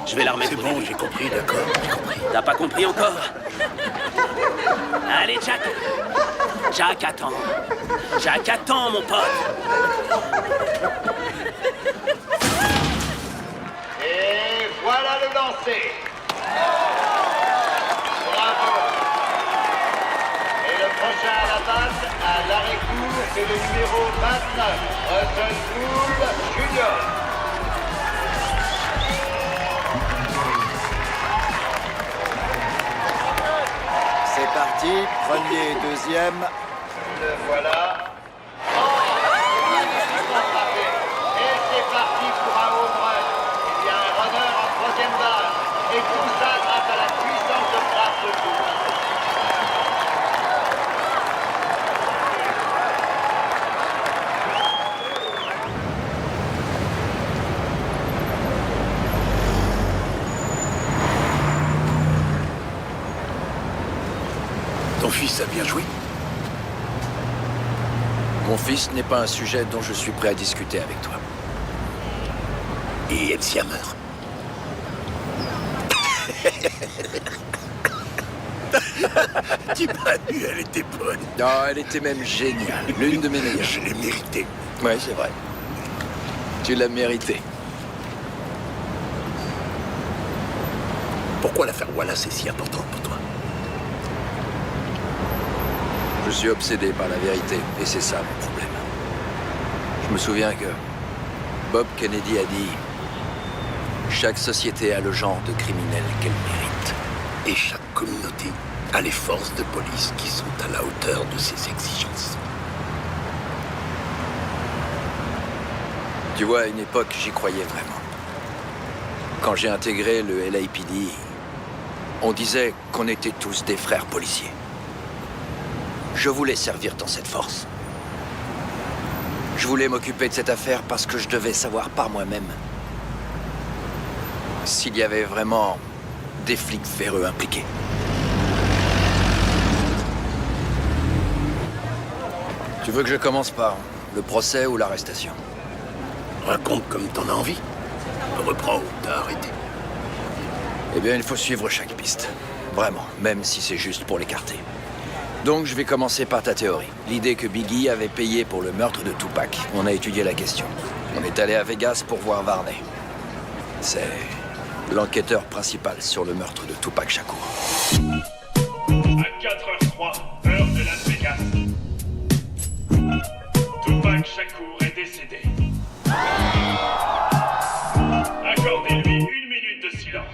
S6: Je vais la remettre.
S11: C'est bon, j'ai compris, d'accord, j'ai compris.
S6: T'as pas compris encore? Allez, Jack. Jack, attends. Jack, attends, mon pote.
S14: Et voilà le lancer. Bravo. Et le prochain à la base, à l'arrêt-court, c'est le numéro 29, Russell Poole Jr.
S12: C'est parti, premier et deuxième.
S14: Le voilà. Et c'est parti pour un home run. Il y a un runner en troisième base. Et tout ça grâce à la puissance de frappe de Poole.
S11: Ton fils a bien joué?
S5: Mon fils n'est pas un sujet dont je suis prêt à discuter avec toi.
S11: Et MC Hammer? Tu m'as vu, elle était bonne.
S5: Non, elle était même géniale. L'une de mes meilleures.
S11: Je l'ai méritée.
S5: Ouais, c'est vrai. Tu l'as mérité.
S11: Pourquoi l'affaire Wallace est si importante pour toi?
S5: Je suis obsédé par la vérité, et c'est ça mon problème. Je me souviens que Bob Kennedy a dit « Chaque société a le genre de criminel qu'elle mérite. »
S11: Et chaque communauté a les forces de police qui sont à la hauteur de ses exigences.
S5: Tu vois, à une époque, j'y croyais vraiment. Quand j'ai intégré le LAPD, on disait qu'on était tous des frères policiers. Je voulais servir dans cette force. Je voulais m'occuper de cette affaire parce que je devais savoir par moi-même s'il y avait vraiment des flics véreux impliqués. Tu veux que je commence par le procès ou l'arrestation?
S11: Raconte comme t'en as envie. Reprends où t'as arrêté.
S5: Eh bien, il faut suivre chaque piste. Vraiment, même si c'est juste pour l'écarter. Donc, je vais commencer par ta théorie. L'idée que Biggie avait payé pour le meurtre de Tupac. On a étudié la question. On est allé à Vegas pour voir Varney. C'est l'enquêteur principal sur le meurtre de Tupac Shakur.
S4: À 4h03, heure de Las Vegas. Tupac Shakur est décédé. Accordez-lui 1 minute de silence.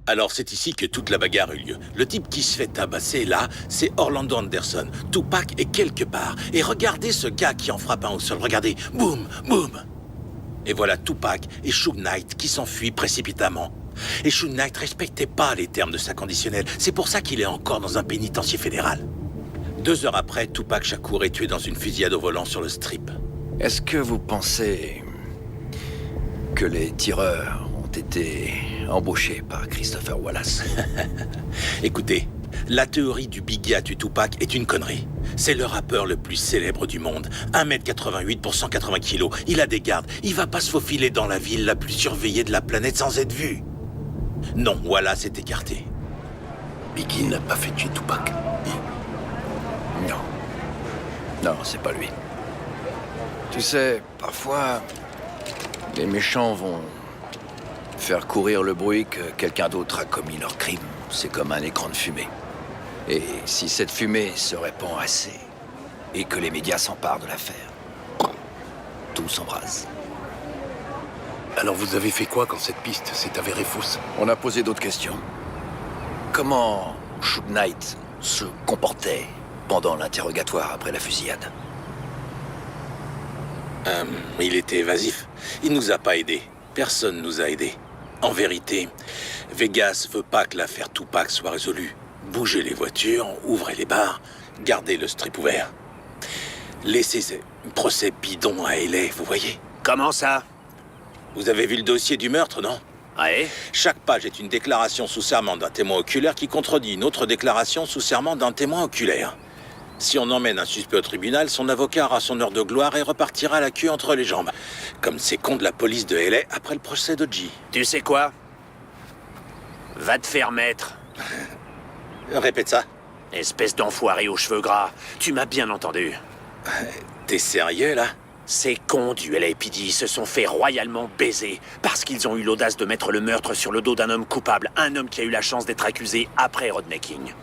S11: Alors c'est ici que toute la bagarre eut lieu. Le type qui se fait tabasser là, c'est Orlando Anderson. Tupac est quelque part. Et regardez ce gars qui en frappe un au sol. Regardez, boum, boum. Et voilà Tupac et Suge Knight qui s'enfuient précipitamment. Et Suge Knight respectait pas les termes de sa conditionnelle. C'est pour ça qu'il est encore dans un pénitencier fédéral. 2 heures après, Tupac Shakur est tué dans une fusillade au volant sur le strip.
S5: Est-ce que vous pensez que les tireurs ont été embauchés par Christopher Wallace?
S11: Écoutez, la théorie du Biggie a tué Tupac est une connerie. C'est le rappeur le plus célèbre du monde. 1m88 pour 180 kilos. Il a des gardes. Il va pas se faufiler dans la ville la plus surveillée de la planète sans être vu. Non, Wallace est écarté. Biggie n'a pas fait tuer Tupac.
S5: Non. Non, c'est pas lui. Tu sais, parfois, les méchants vont faire courir le bruit que quelqu'un d'autre a commis leur crime. C'est comme un écran de fumée. Et si cette fumée se répand assez, et que les médias s'emparent de l'affaire, tout s'embrase.
S11: Alors vous avez fait quoi quand cette piste s'est avérée fausse?
S5: On a posé d'autres questions. Comment Suge Knight se comportait pendant l'interrogatoire après la fusillade?
S11: Il était évasif. Il nous a pas aidés. Personne nous a aidés. En vérité, Vegas veut pas que l'affaire Tupac soit résolue. Bougez les voitures, ouvrez les bars, gardez le strip ouvert. Laissez ces procès bidons à LA, vous voyez?
S18: Comment ça?
S11: Vous avez vu le dossier du meurtre, non?
S18: Ouais.
S11: Chaque page est une déclaration sous serment d'un témoin oculaire qui contredit une autre déclaration sous serment d'un témoin oculaire. Si on emmène un suspect au tribunal, son avocat aura son heure de gloire et repartira la queue entre les jambes. Comme ces cons de la police de LA après le procès d'O.J.
S18: Tu sais quoi? Va te faire mettre.
S11: Répète ça.
S18: Espèce d'enfoiré aux cheveux gras. Tu m'as bien entendu.
S11: T'es sérieux, là?
S18: Ces cons du LAPD se sont fait royalement baiser parce qu'ils ont eu l'audace de mettre le meurtre sur le dos d'un homme coupable, un homme qui a eu la chance d'être accusé après Rodney King.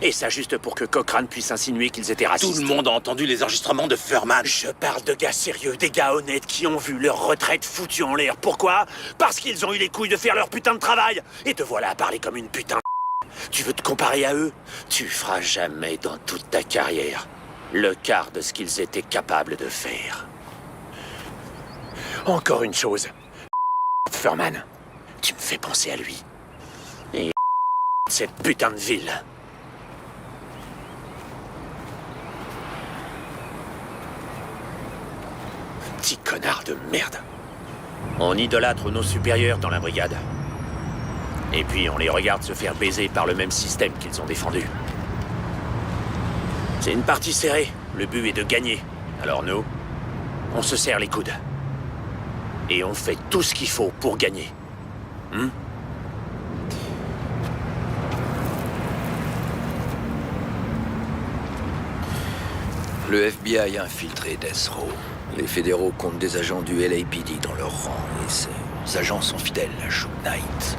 S18: Et ça juste pour que Cochrane puisse insinuer qu'ils étaient racistes.
S11: Tout le monde a entendu les enregistrements de Furman.
S18: Je parle de gars sérieux, des gars honnêtes qui ont vu leur retraite foutue en l'air. Pourquoi? Parce qu'ils ont eu les couilles de faire leur putain de travail. Et te voilà à parler comme une putain de... Tu veux te comparer à eux? Tu feras jamais dans toute ta carrière le quart de ce qu'ils étaient capables de faire. Encore une chose. Furman, tu me fais penser à lui. Et cette putain de ville. Petit connard de merde. On idolâtre nos supérieurs dans la brigade. Et puis on les regarde se faire baiser par le même système qu'ils ont défendu. C'est une partie serrée. Le but est de gagner. Alors nous, on se serre les coudes. Et on fait tout ce qu'il faut pour gagner.
S5: Le FBI a infiltré Death Row. Les fédéraux comptent des agents du LAPD dans leur rang, et ces agents sont fidèles à Suge Knight.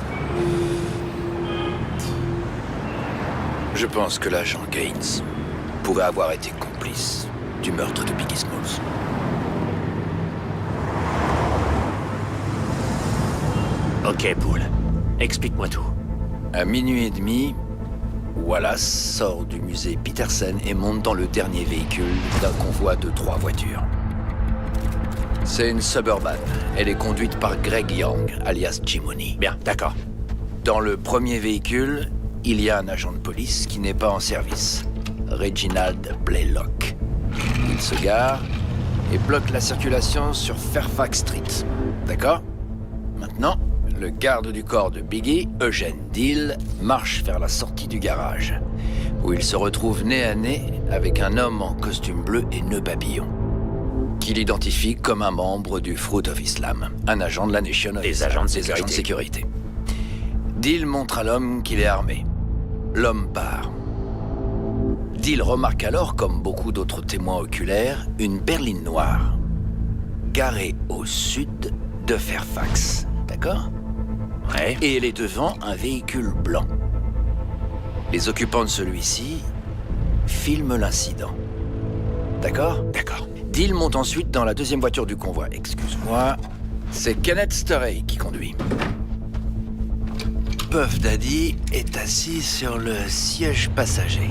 S5: Je pense que l'agent Gaines pourrait avoir été complice du meurtre de Biggie Smalls.
S18: Ok, Paul. Explique-moi tout.
S5: À 00h30, Wallace sort du musée Petersen et monte dans le dernier véhicule d'un convoi de 3 voitures. C'est une Suburban. Elle est conduite par Greg Young, alias Jimony.
S18: Bien, d'accord.
S5: Dans le premier véhicule, il y a un agent de police qui n'est pas en service. Reginald Blaylock. Il se gare et bloque la circulation sur Fairfax Street. D'accord? Maintenant, le garde du corps de Biggie, Eugene Deal, marche vers la sortie du garage, où il se retrouve nez à nez avec un homme en costume bleu et nœud papillon, qu'il identifie comme un membre du Fruit of Islam, un agent de la Nation of Islam, des agents de sécurité. Deal montre à l'homme qu'il est armé. L'homme part. Deal remarque alors, comme beaucoup d'autres témoins oculaires, une berline noire, garée au sud de Fairfax. D'accord?
S18: Ouais.
S5: Et elle est devant un véhicule blanc. Les occupants de celui-ci filment l'incident. D'accord?
S18: D'accord.
S5: Deal monte ensuite dans la deuxième voiture du convoi. Excuse-moi. C'est Kenneth Storey qui conduit. Puff Daddy est assis sur le siège passager.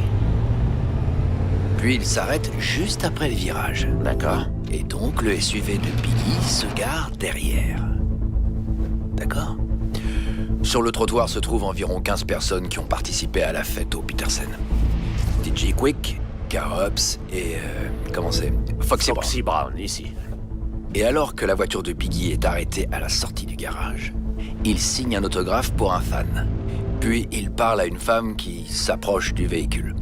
S5: Puis il s'arrête juste après le virage.
S18: D'accord.
S5: Et donc le SUV de Biggie se gare derrière. D'accord? Sur le trottoir se trouvent environ 15 personnes qui ont participé à la fête au Peterson. DJ Quick, Carops et... comment c'est?
S18: Foxy Brown, ici.
S5: Et alors que la voiture de Biggie est arrêtée à la sortie du garage, il signe un autographe pour un fan. Puis il parle à une femme qui s'approche du véhicule.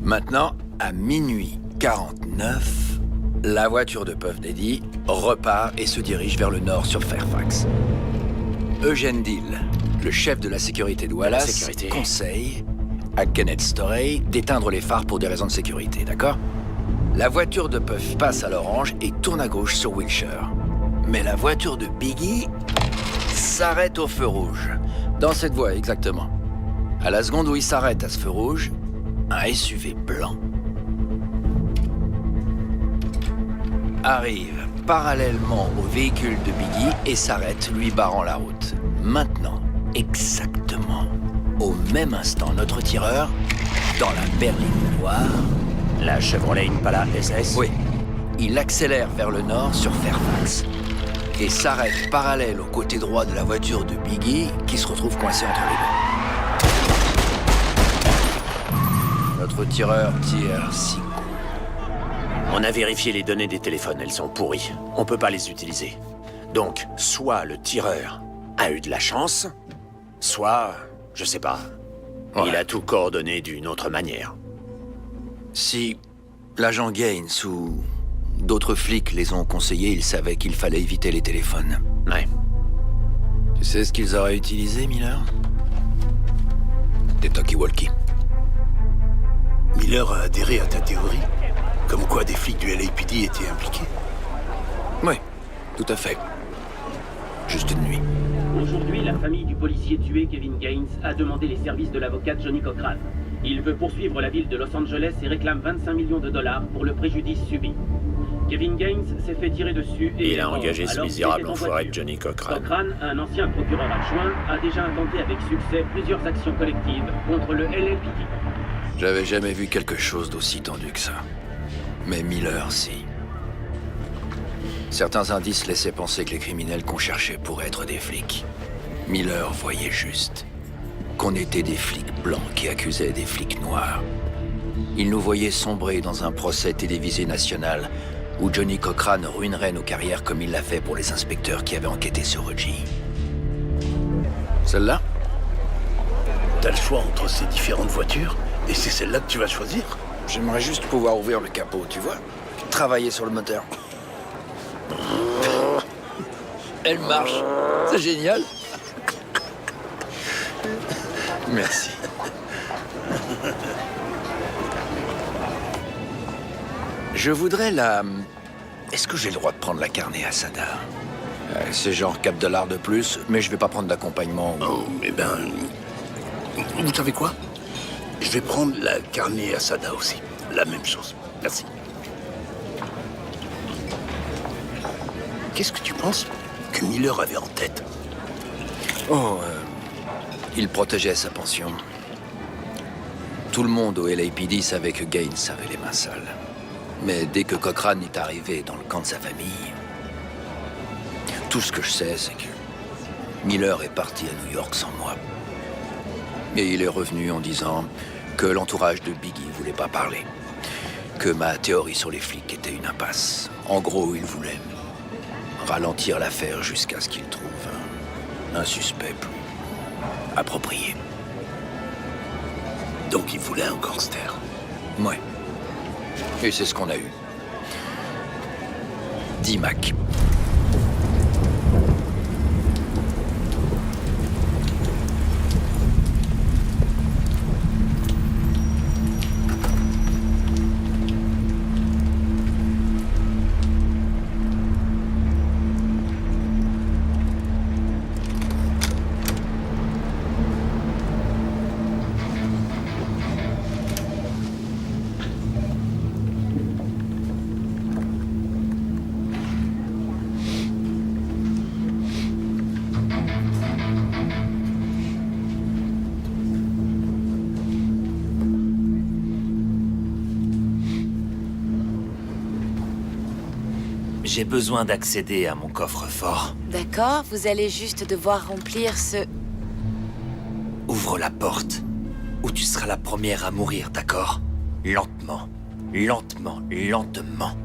S5: Maintenant, à minuit 49, la voiture de Puff Daddy repart et se dirige vers le nord sur Fairfax. Eugene Deal, le chef de la sécurité de Wallace, conseille à Kenneth Storey d'éteindre les phares pour des raisons de sécurité, d'accord? La voiture de Puff passe à l'orange et tourne à gauche sur Wilshire. Mais la voiture de Biggie s'arrête au feu rouge. Dans cette voie, exactement. À la seconde où il s'arrête à ce feu rouge, un SUV blanc arrive parallèlement au véhicule de Biggie et s'arrête, lui barrant la route. Maintenant, exactement au même instant, notre tireur, dans la berline noire...
S18: La Chevrolet Impala SS?
S5: Oui. Il accélère vers le nord sur Fairfax et s'arrête parallèle au côté droit de la voiture de Biggie qui se retrouve coincée entre les deux. Notre tireur tire 6 coups.
S18: On a vérifié les données des téléphones, elles sont pourries. On peut pas les utiliser. Donc, soit le tireur a eu de la chance, soit, je sais pas, il a tout coordonné d'une autre manière.
S5: Si l'agent Gaines ou d'autres flics les ont conseillés, ils savaient qu'il fallait éviter les téléphones.
S18: Ouais.
S5: Tu sais ce qu'ils auraient utilisé, Miller? Des talkie-walkie.
S11: Miller a adhéré à ta théorie? Comme quoi des flics du LAPD étaient impliqués?
S5: Oui, tout à fait. Juste une nuit.
S20: Aujourd'hui, la famille du policier tué, Kevin Gaines, a demandé les services de l'avocat Johnny Cochran. Il veut poursuivre la ville de Los Angeles et réclame 25 millions de dollars pour le préjudice subi. Kevin Gaines s'est fait tirer dessus et...
S18: Il a engagé ce misérable enfoiré de Johnny Cochran.
S20: Cochran, un ancien procureur adjoint, a déjà intenté avec succès plusieurs actions collectives contre le LAPD.
S5: J'avais jamais vu quelque chose d'aussi tendu que ça. Mais Miller, si. Certains indices laissaient penser que les criminels qu'on cherchait pourraient être des flics. Miller voyait juste qu'on était des flics blancs qui accusaient des flics noirs. Il nous voyait sombrer dans un procès télévisé national où Johnny Cochran ruinerait nos carrières comme il l'a fait pour les inspecteurs qui avaient enquêté sur Reggie. Celle-là?
S11: T'as le choix entre ces différentes voitures et c'est celle-là que tu vas choisir?
S5: J'aimerais juste pouvoir ouvrir le capot, tu vois? Travailler sur le moteur. Elle marche. C'est génial. Merci. Je voudrais la... Est-ce que j'ai le droit de prendre la carne asada? C'est genre $4 de plus, mais je vais pas prendre d'accompagnement.
S11: Oh, eh ben... Vous savez quoi? Je vais prendre la carne asada aussi. La même chose. Merci. Qu'est-ce que tu penses que Miller avait en tête?
S5: Oh, il protégeait sa pension. Tout le monde au LAPD savait que Gaines avait les mains sales. Mais dès que Cochran est arrivé dans le camp de sa famille, Tout ce que je sais, c'est que Miller est parti à New York sans moi. Et il est revenu en disant que l'entourage de Biggie voulait pas parler. Que ma théorie sur les flics était une impasse. En gros, il voulait ralentir l'affaire jusqu'à ce qu'il trouve un suspect plus approprié.
S11: Donc il voulait un gangster.
S5: Ouais. Et c'est ce qu'on a eu. D-Mac.
S21: J'ai besoin d'accéder à mon coffre-fort.
S22: D'accord, vous allez juste devoir remplir ce...
S21: Ouvre la porte, ou tu seras la première à mourir, d'accord? Lentement, lentement, lentement.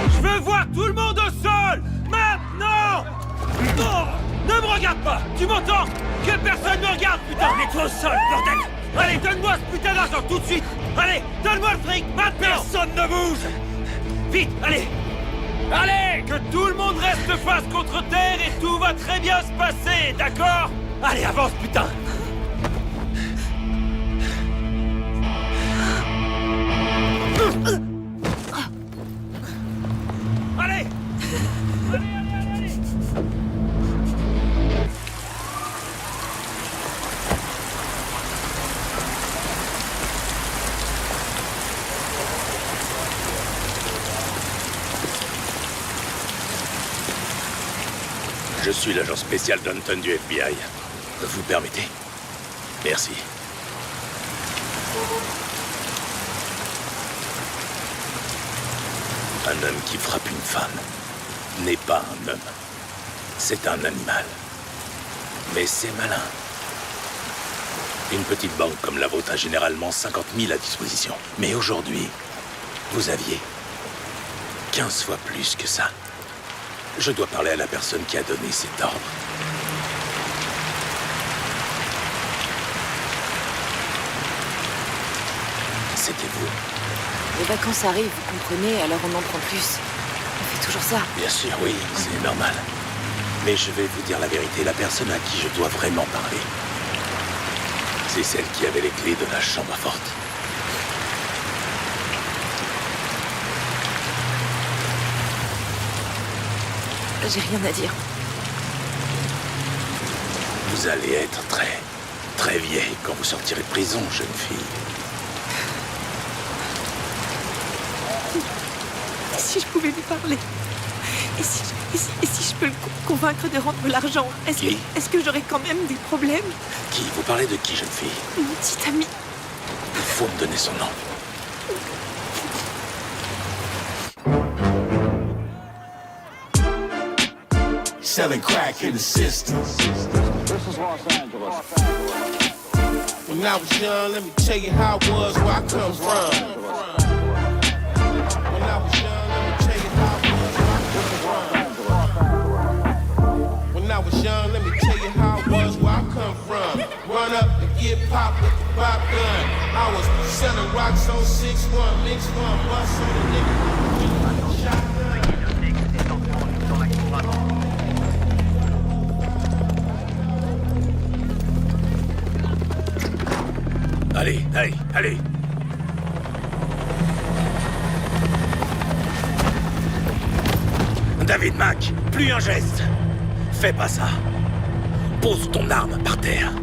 S15: Je veux voir tout le monde au sol! Maintenant! Oh, ne me regarde pas! Tu m'entends? Que personne ne me regarde, putain! Mets-toi au sol, bordel! Allez, donne-moi ce putain d'argent tout de suite! Allez, donne-moi le fric, maintenant! Personne ne bouge! Vite, allez! Allez! Que tout le monde reste face contre terre et tout va très bien se passer, d'accord? Allez, avance, putain! Allez!
S11: Je suis l'agent spécial Danton du FBI. Vous permettez? Merci. Un homme qui frappe une femme n'est pas un homme. C'est un animal. Mais c'est malin. Une petite banque comme la vôtre a généralement 50 000 à disposition. Mais aujourd'hui, vous aviez 15 fois plus que ça. Je dois parler à la personne qui a donné cet ordre. C'était vous.
S22: Les vacances arrivent, vous comprenez, alors on en prend plus. On fait toujours ça.
S11: Bien sûr, oui, c'est normal. Mais je vais vous dire la vérité, la personne à qui je dois vraiment parler, c'est celle qui avait les clés de la chambre forte.
S22: J'ai rien à dire.
S11: Vous allez être très vieille quand vous sortirez de prison, jeune fille.
S22: Si je pouvais lui parler. Et si je peux le convaincre de rendre l'argent, est-ce que j'aurais quand même des problèmes?
S11: Qui? Vous parlez de qui, jeune fille?
S22: Une petite amie.
S11: Il faut me donner son nom.
S7: Selling crack in the system.
S23: This is Los Angeles.
S7: When I was young, let me tell you how it was where I come from. When I was young, let me tell you how it was where I come from. When I was young, let me tell you how it was where I come from. Run up and get popped with the pop gun. I was selling rocks on 6-1, mix one, bust on the nigga. Shotgun.
S11: Allez, allez, allez! David Mack, plus un geste! Fais pas ça! Pose ton arme par terre!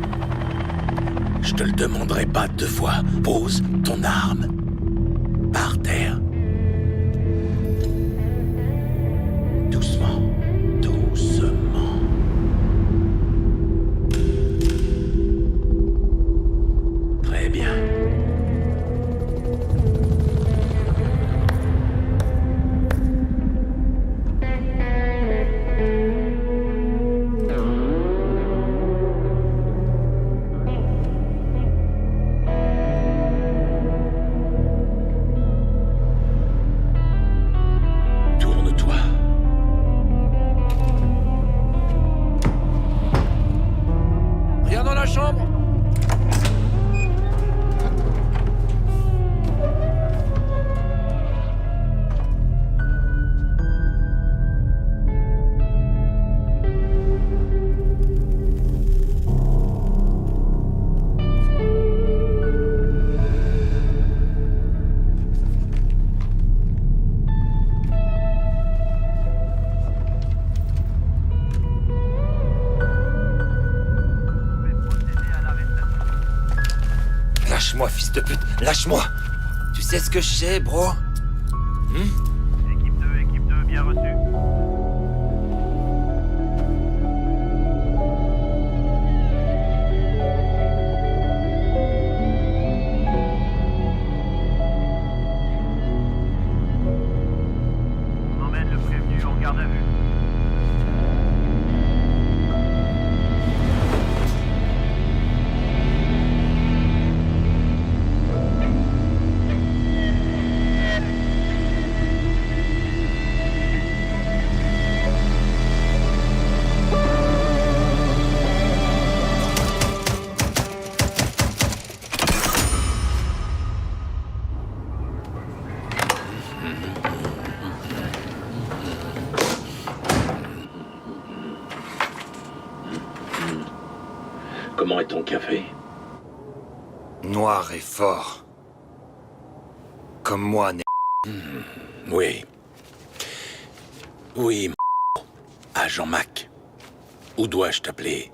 S11: Je te le demanderai pas 2 fois. Pose ton arme par terre. Doucement, doucement. Très bien.
S21: Lâche-moi, fils de pute. Lâche-moi. Tu sais ce que je sais, bro?
S14: Équipe 2, bien reçu. On emmène le prévenu en garde à vue.
S11: Comment est ton café?
S21: Noir et fort. Comme moi,
S11: Oui. Oui, agent Mac. Ou dois-je t'appeler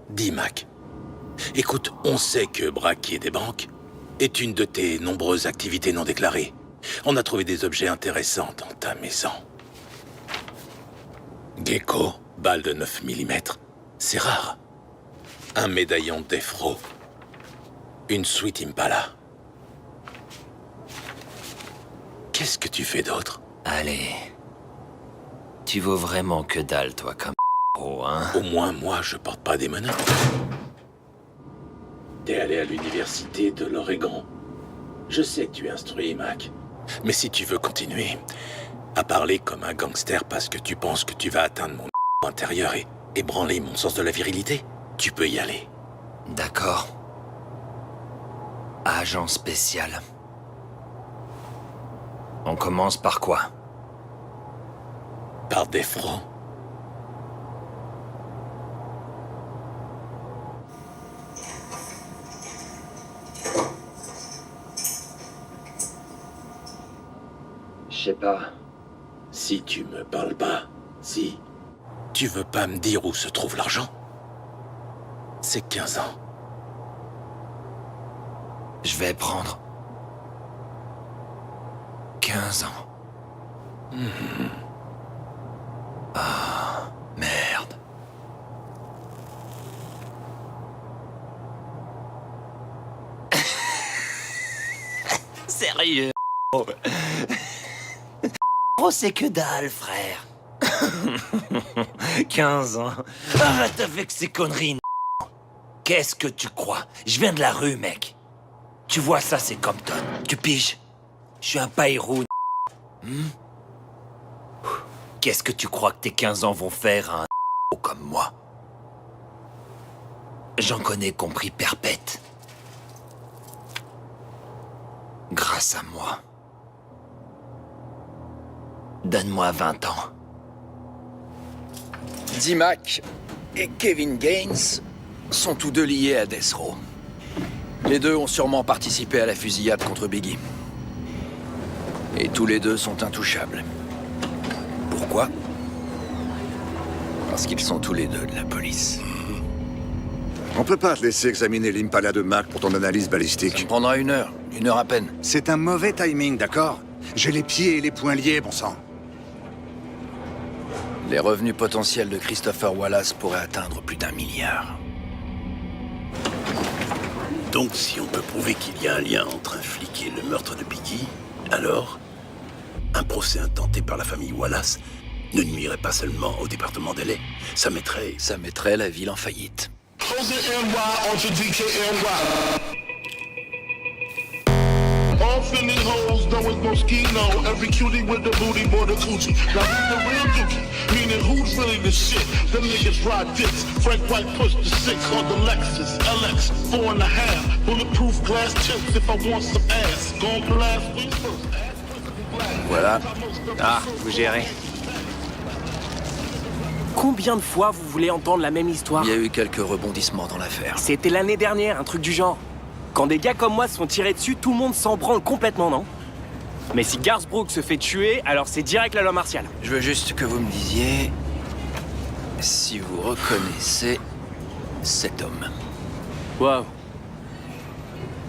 S11: D-Mac? Écoute, on sait que braquer des banques est une de tes nombreuses activités non déclarées. On a trouvé des objets intéressants dans ta maison. Gecko, balle de 9 mm. C'est rare. Un médaillon d'Efro. Une Sweet Impala. Qu'est-ce que tu fais d'autre?
S21: Allez. Tu vaux vraiment que dalle, toi, comme hein?
S11: Au moins, moi, je porte pas des menottes. T'es allé à l'université de l'Oregon. Je sais que tu es instruit, Mac. Mais si tu veux continuer à parler comme un gangster parce que tu penses que tu vas atteindre mon intérieur et ébranler mon sens de la virilité, tu peux y aller.
S21: D'accord. Agent spécial. On commence par quoi?
S11: Par des francs.
S21: Je sais pas.
S11: Si tu me parles pas, si tu veux pas me dire où se trouve l'argent, c'est 15 ans.
S21: Je vais prendre 15 ans. Ah, merde. Sérieux? Oh, c'est que dalle, frère. 15 ans. Arrête avec ces conneries. Qu'est-ce que tu crois? Je viens de la rue, mec. Tu vois, ça, c'est Compton. Tu piges? Je suis un païrou. Qu'est-ce que tu crois que tes 15 ans vont faire à un comme moi? J'en connais compris perpète. Grâce à moi. Donne-moi 20 ans.
S5: D-Mac et Kevin Gaines sont tous deux liés à Death Row. Les deux ont sûrement participé à la fusillade contre Biggie. Et tous les deux sont intouchables. Pourquoi? Parce qu'ils sont tous les deux de la police.
S17: On peut pas te laisser examiner l'Impala de Mac pour ton analyse balistique.
S5: Ça me prendra 1 heure. 1 heure à peine.
S17: C'est un mauvais timing, d'accord? J'ai les pieds et les poings liés, bon sang.
S5: Les revenus potentiels de Christopher Wallace pourraient atteindre plus d'1 milliard.
S11: Donc, si on peut prouver qu'il y a un lien entre un flic et le meurtre de Biggie, alors, un procès intenté par la famille Wallace ne nuirait pas seulement au département d'LA, ça mettrait
S5: la ville en faillite.
S3: All Philly hoes know it's Moschino. Every cutie with the booty, boy, the coochie. Now who's the real dookie? Meaning who's really the shit? Them niggas ride dicks. Frank White pushed the 6 on the Lexus LX 4.5. Bulletproof glass tips if I want some ass. Gon' blast me first.
S5: Voilà.
S13: Ah, vous gérez. Combien de fois vous voulez entendre la même histoire?
S5: Il y a eu quelques rebondissements dans l'affaire.
S13: C'était l'année dernière, un truc du genre. Quand des gars comme moi se font tirer dessus, tout le monde s'en branle complètement, non? Mais si Garsbrook se fait tuer, alors c'est direct la loi martiale.
S5: Je veux juste que vous me disiez si vous reconnaissez cet homme.
S13: Wow.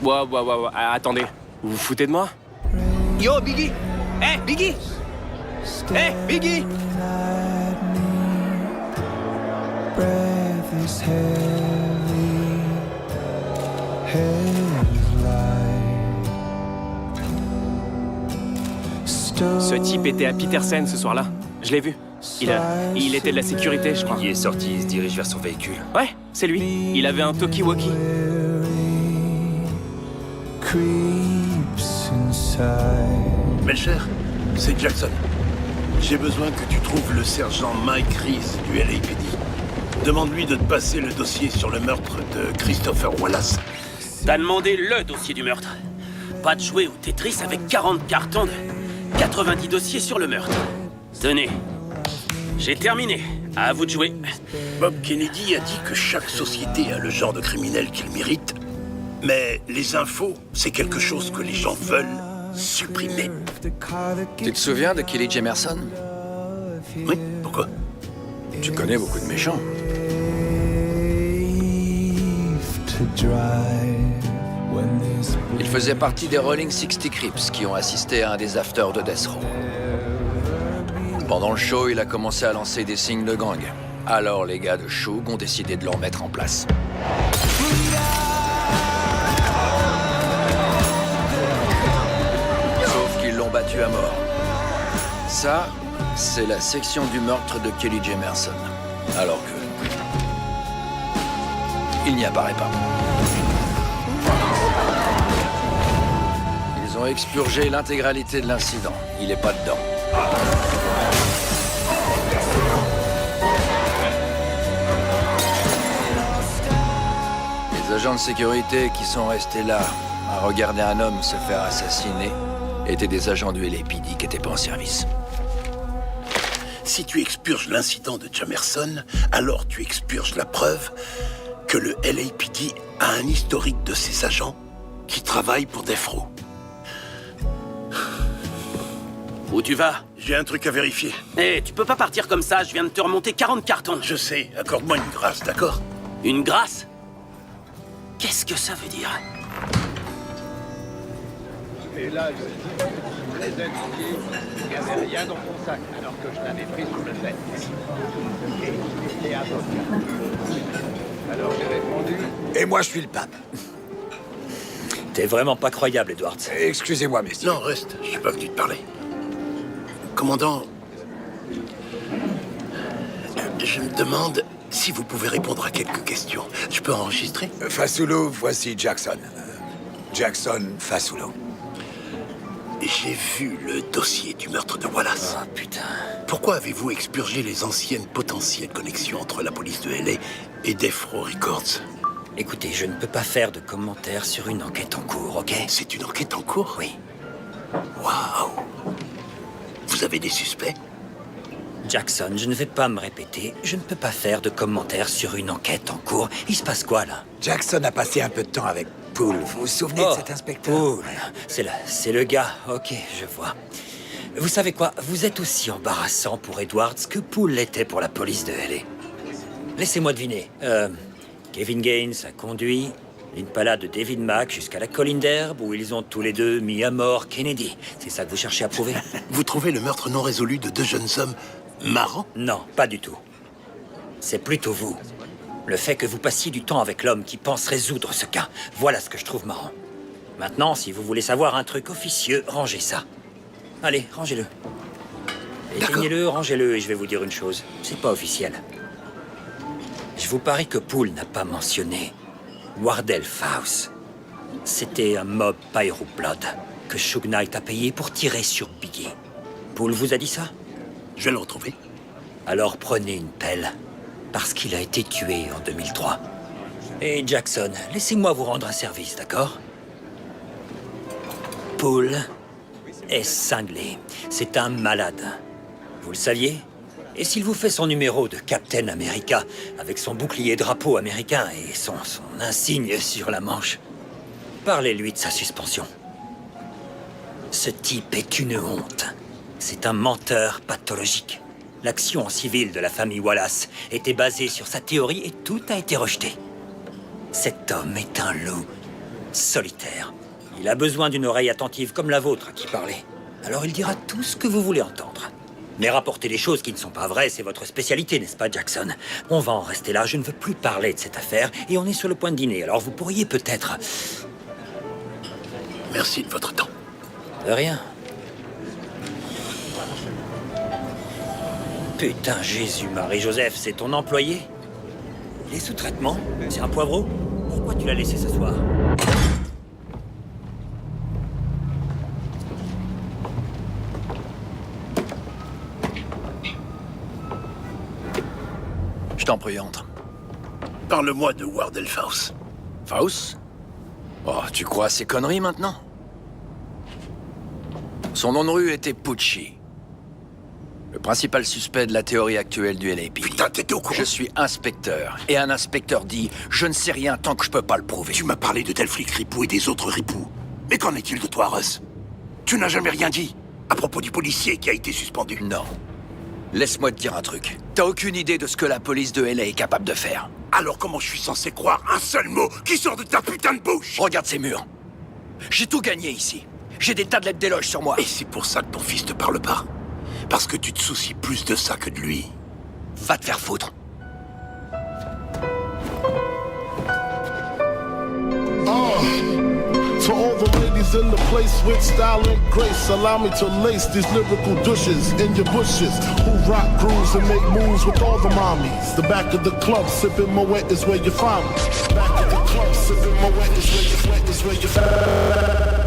S13: Wow, attendez. Vous vous foutez de moi?
S15: Yo, Biggie! Hey, Biggie! Hey, Biggie!
S13: Ce type était à Petersen ce soir-là. Je l'ai vu. Il était de la sécurité, je crois.
S18: Il est sorti, il se dirige vers son véhicule.
S13: Ouais, c'est lui. Il avait un talkie-walkie.
S11: Melcher, c'est Jackson. J'ai besoin que tu trouves le sergent Mike Reese du LAPD. Demande-lui de te passer le dossier sur le meurtre de Christopher Wallace.
S20: T'as demandé le dossier du meurtre. Pas de jouer au Tetris avec 40 cartons de 90 dossiers sur le meurtre. Tenez. J'ai terminé. À vous de jouer.
S11: Bob Kennedy a dit que chaque société a le genre de criminel qu'il mérite. Mais les infos, c'est quelque chose que les gens veulent supprimer.
S5: Tu te souviens de Kelly Jamerson?
S11: Oui, pourquoi?
S5: Tu connais beaucoup de méchants. Il faisait partie des Rolling 60 Crips qui ont assisté à un des afters de Death Row. Pendant le show, il a commencé à lancer des signes de gang. Alors les gars de Shug ont décidé de le remettre en place. Sauf qu'ils l'ont battu à mort. Ça, c'est la section du meurtre de Kelly Jamerson. Alors que... il n'y apparaît pas. Ils ont expurgé l'intégralité de l'incident. Il n'est pas dedans. Les agents de sécurité qui sont restés là à regarder un homme se faire assassiner étaient des agents du LAPD qui n'étaient pas en service.
S11: Si tu expurges l'incident de Jamerson, alors tu expurges la preuve que le LAPD a un historique de ses agents qui travaillent pour Death Row.
S20: Où tu vas?
S11: J'ai un truc à vérifier.
S20: Eh, tu peux pas partir comme ça, je viens de te remonter 40 cartons.
S11: Je sais, accorde-moi une grâce, d'accord?
S20: Une grâce? Qu'est-ce que ça veut dire?
S14: Et là, je dis, très indiqué, il n'y avait rien dans ton sac, alors que je l'avais pris sur le fait. Et il était avocat. Alors j'ai répondu...
S12: Et moi, je suis le pape.
S21: T'es vraiment pas croyable, Edwards.
S12: Excusez-moi, messieurs.
S11: Non, reste, je suis pas venu te parler. Commandant, je me demande si vous pouvez répondre à quelques questions. Je peux enregistrer?
S12: Fasulo, voici Jackson. Jackson Fasulo.
S11: J'ai vu le dossier du meurtre de Wallace.
S21: Oh, putain.
S11: Pourquoi avez-vous expurgé les anciennes potentielles connexions entre la police de LA et Death Row Records?
S21: Écoutez, je ne peux pas faire de commentaires sur une enquête en cours, ok?
S11: C'est une enquête en cours?
S21: Oui.
S11: Waouh! Vous avez des suspects?
S21: Jackson, je ne vais pas me répéter. Je ne peux pas faire de commentaires sur une enquête en cours. Il se passe quoi, là?
S12: Jackson a passé un peu de temps avec Poole. Vous vous souvenez de cet inspecteur?
S21: Poole. C'est le gars. Ok, je vois. Vous savez quoi? Vous êtes aussi embarrassant pour Edwards que Poole l'était pour la police de LA. Laissez-moi deviner. Kevin Gaines a conduit l'Impala de David Mack jusqu'à la colline d'herbe où ils ont tous les deux mis à mort Kennedy. C'est ça que vous cherchez à prouver?
S11: Vous trouvez le meurtre non résolu de deux jeunes hommes marrant?
S21: Non, pas du tout. C'est plutôt vous. Le fait que vous passiez du temps avec l'homme qui pense résoudre ce cas. Voilà ce que je trouve marrant. Maintenant, si vous voulez savoir un truc officieux, rangez ça. Allez, rangez-le. Éteignez-le, rangez-le, et je vais vous dire une chose. C'est pas officiel. Je vous parie que Poole n'a pas mentionné Wardell Faust. C'était un mob Pyro Blood que Suge Knight a payé pour tirer sur Biggie. Poole vous a dit ça?
S11: Je vais le retrouver.
S21: Alors prenez une pelle, parce qu'il a été tué en 2003. Et Jackson, laissez-moi vous rendre un service, d'accord? Poole est cinglé. C'est un malade. Vous le saviez? Et s'il vous fait son numéro de Captain America, avec son bouclier drapeau américain et son insigne sur la manche, parlez-lui de sa suspension. Ce type est une honte. C'est un menteur pathologique. L'action en civil de la famille Wallace était basée sur sa théorie et tout a été rejeté. Cet homme est un loup. solitaire. Il a besoin d'une oreille attentive comme la vôtre à qui parler. Alors il dira tout ce que vous voulez entendre. Mais rapporter les choses qui ne sont pas vraies, c'est votre spécialité, n'est-ce pas, Jackson? On va en rester là, je ne veux plus parler de cette affaire, et on est sur le point de dîner, alors vous pourriez peut-être...
S11: Merci de votre temps.
S21: De rien. Putain, Jésus, Marie-Joseph, c'est ton employé? Il est sous traitement? C'est un poivreau? Pourquoi tu l'as laissé s'asseoir?
S5: Je t'en prie, entre.
S11: Parle-moi de Wardell Faust.
S5: Faust? Oh, tu crois à ces conneries maintenant? Son nom de rue était Pucci. Le principal suspect de la théorie actuelle du LAPD.
S11: Putain, t'étais au courant?
S5: Je suis inspecteur. Et un inspecteur dit « Je ne sais rien tant que je peux pas le prouver ».
S11: Tu m'as parlé de tel flic ripou et des autres ripoux. Mais qu'en est-il de toi, Russ? Tu n'as jamais rien dit à propos du policier qui a été suspendu?
S5: Non. Laisse-moi te dire un truc. T'as aucune idée de ce que la police de LA est capable de faire.
S11: Alors comment je suis censé croire un seul mot qui sort de ta putain de bouche?
S5: Regarde ces murs. J'ai tout gagné ici. J'ai des tas de lettres d'éloge sur moi.
S11: Et c'est pour ça que ton fils te parle pas? Parce que tu te soucies plus de ça que de lui.
S5: Va te faire foutre.
S3: To all the ladies in the place with style and grace, allow me to lace these lyrical douches in your bushes who rock grooves and make moves with all the mommies. The back of the club sipping Moet is where you find me. Back of the club sipping Moet is where you find me.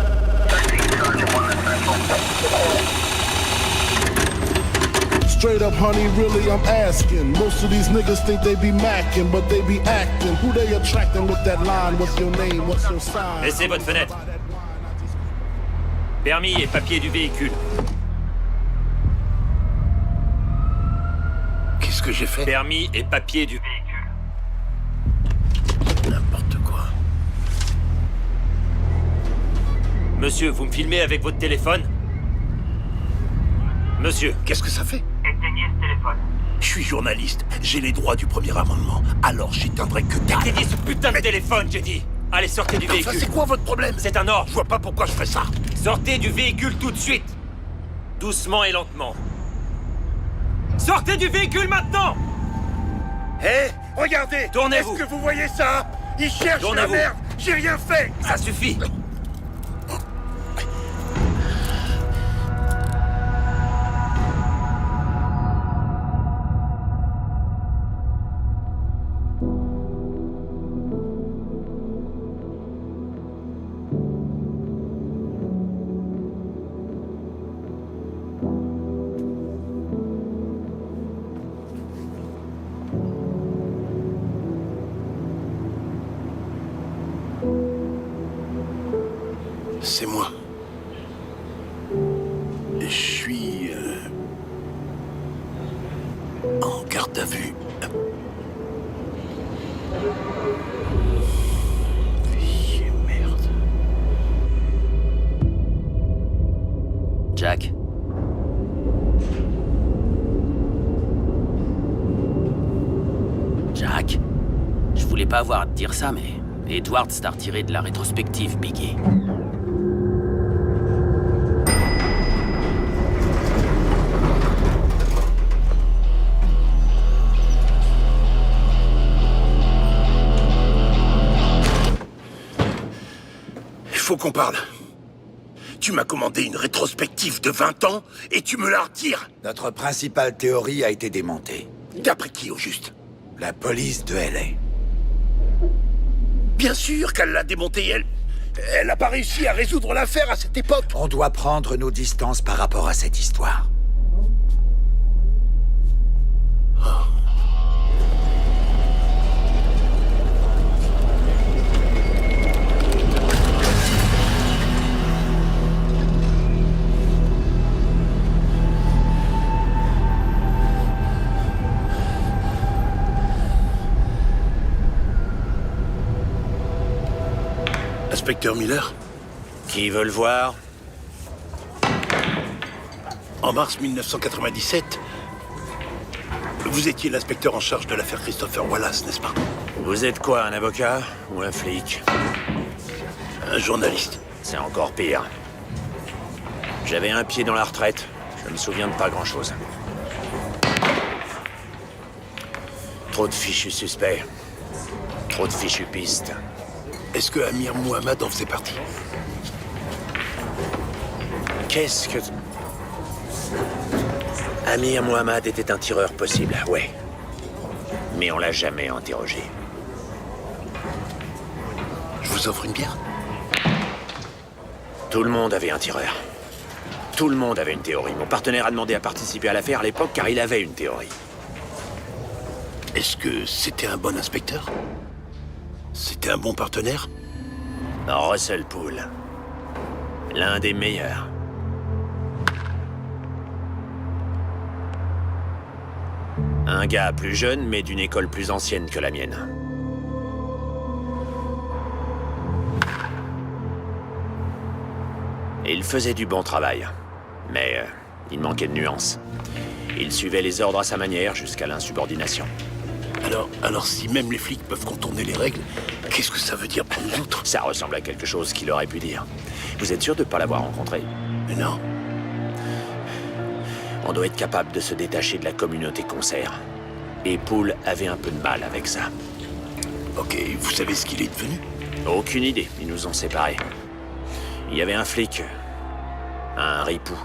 S3: Straight up, honey, really, I'm asking. Most of these niggas think they be macking, but they be acting. Who they attracting with that line? What's your name? What's your sign?
S6: Laissez votre fenêtre. Permis et papier du véhicule.
S11: Qu'est-ce que j'ai fait?
S6: Permis et papier du véhicule.
S11: N'importe quoi.
S6: Monsieur, vous me filmez avec votre téléphone? Monsieur.
S11: Qu'est-ce que ça fait?
S6: Éteignez ce téléphone.
S11: Je suis journaliste, j'ai les droits du premier amendement. Alors j'éteindrai que dalle.
S6: Éteignez ce putain de téléphone, j'ai dit. Allez, sortez du véhicule.
S11: Ça, c'est quoi votre problème?
S6: C'est un ordre.
S11: Je vois pas pourquoi je ferais ça.
S6: Sortez du véhicule tout de suite. Doucement et lentement. Sortez du véhicule maintenant!
S11: Hé, regardez!
S6: Tournez-vous!
S11: Est-ce que vous voyez ça? Ils cherchent la merde! J'ai rien fait!
S6: Ça suffit!
S11: C'est moi. Je suis... en garde à vue. Merde.
S5: Jack.
S2: Jack, je voulais pas avoir à te dire ça, mais Edwards t'a retiré de la rétrospective, Biggie.
S11: Il faut qu'on parle. Tu m'as commandé une rétrospective de 20 ans et tu me la retires.
S12: Notre principale théorie a été démontée.
S11: D'après qui, au juste?
S12: La police de LA.
S11: Bien sûr qu'elle l'a démontée, elle. Elle n'a pas réussi à résoudre l'affaire à cette époque.
S12: On doit prendre nos distances par rapport à cette histoire.
S11: Inspecteur Miller?
S18: Qui veut le voir?
S11: En mars 1997, vous étiez l'inspecteur en charge de l'affaire Christopher Wallace, n'est-ce pas?
S18: Vous êtes quoi, un avocat ou un flic?
S11: Un journaliste.
S18: C'est encore pire. J'avais un pied dans la retraite. Je me souviens de pas grand-chose. Trop de fichus suspects. Trop de fichus pistes.
S11: Est-ce que Amir Mohamed en faisait partie?
S18: Qu'est-ce que... Amir Mohamed était un tireur possible, ouais. Mais on l'a jamais interrogé.
S11: Je vous offre une bière?
S18: Tout le monde avait un tireur. Tout le monde avait une théorie. Mon partenaire a demandé à participer à l'affaire à l'époque car il avait une théorie.
S11: Est-ce que c'était un bon inspecteur? C'était un bon partenaire?
S18: Russell Poole. L'un des meilleurs. Un gars plus jeune, mais d'une école plus ancienne que la mienne. Il faisait du bon travail, mais il manquait de nuances. Il suivait les ordres à sa manière jusqu'à l'insubordination.
S11: Alors si même les flics peuvent contourner les règles, qu'est-ce que ça veut dire pour nous autres?
S18: Ça ressemble à quelque chose qu'il aurait pu dire. Vous êtes sûr de ne pas l'avoir rencontré?
S11: Mais non.
S18: On doit être capable de se détacher de la communauté concert. Et Poole avait un peu de mal avec ça.
S11: Ok, vous savez ce qu'il est devenu?
S18: Aucune idée, ils nous ont séparés. Il y avait un flic. Un ripou.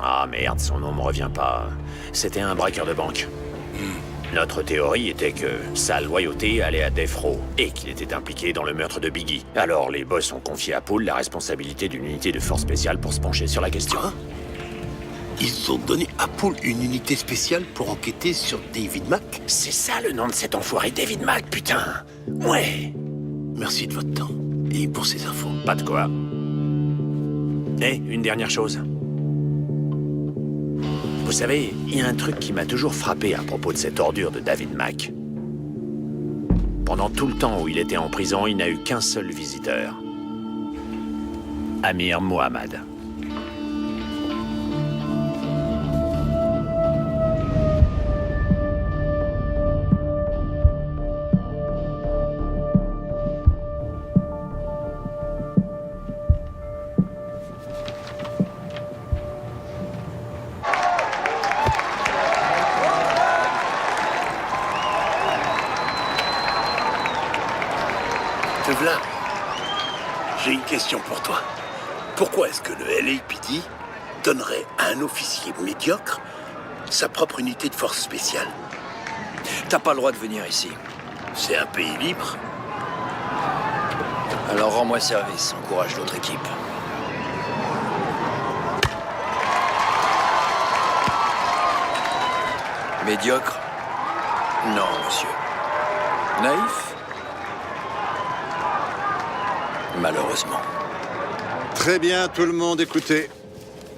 S18: Ah merde, son nom me revient pas. C'était un braqueur de banque. Notre théorie était que sa loyauté allait à Death Row et qu'il était impliqué dans le meurtre de Biggie. Alors les boss ont confié à Poole la responsabilité d'une unité de force spéciale pour se pencher sur la question.
S11: Hein? Ils ont donné à Poole une unité spéciale pour enquêter sur David Mack?
S18: C'est ça le nom de cet enfoiré, David Mack, putain. Ouais.
S11: Merci de votre temps et pour ces infos.
S18: Pas de quoi. Une dernière chose. Vous savez, il y a un truc qui m'a toujours frappé à propos de cette ordure de David Mack. Pendant tout le temps où il était en prison, il n'a eu qu'un seul visiteur. Amir Mohamed.
S11: Tevlin, j'ai une question pour toi. Pourquoi est-ce que le LAPD donnerait à un officier médiocre sa propre unité de force spéciale?
S5: T'as pas le droit de venir ici.
S11: C'est un pays libre.
S5: Alors rends-moi service, encourage l'autre équipe. Médiocre? Non, monsieur. Naïf? Malheureusement.
S17: Très bien, tout le monde, écoutez.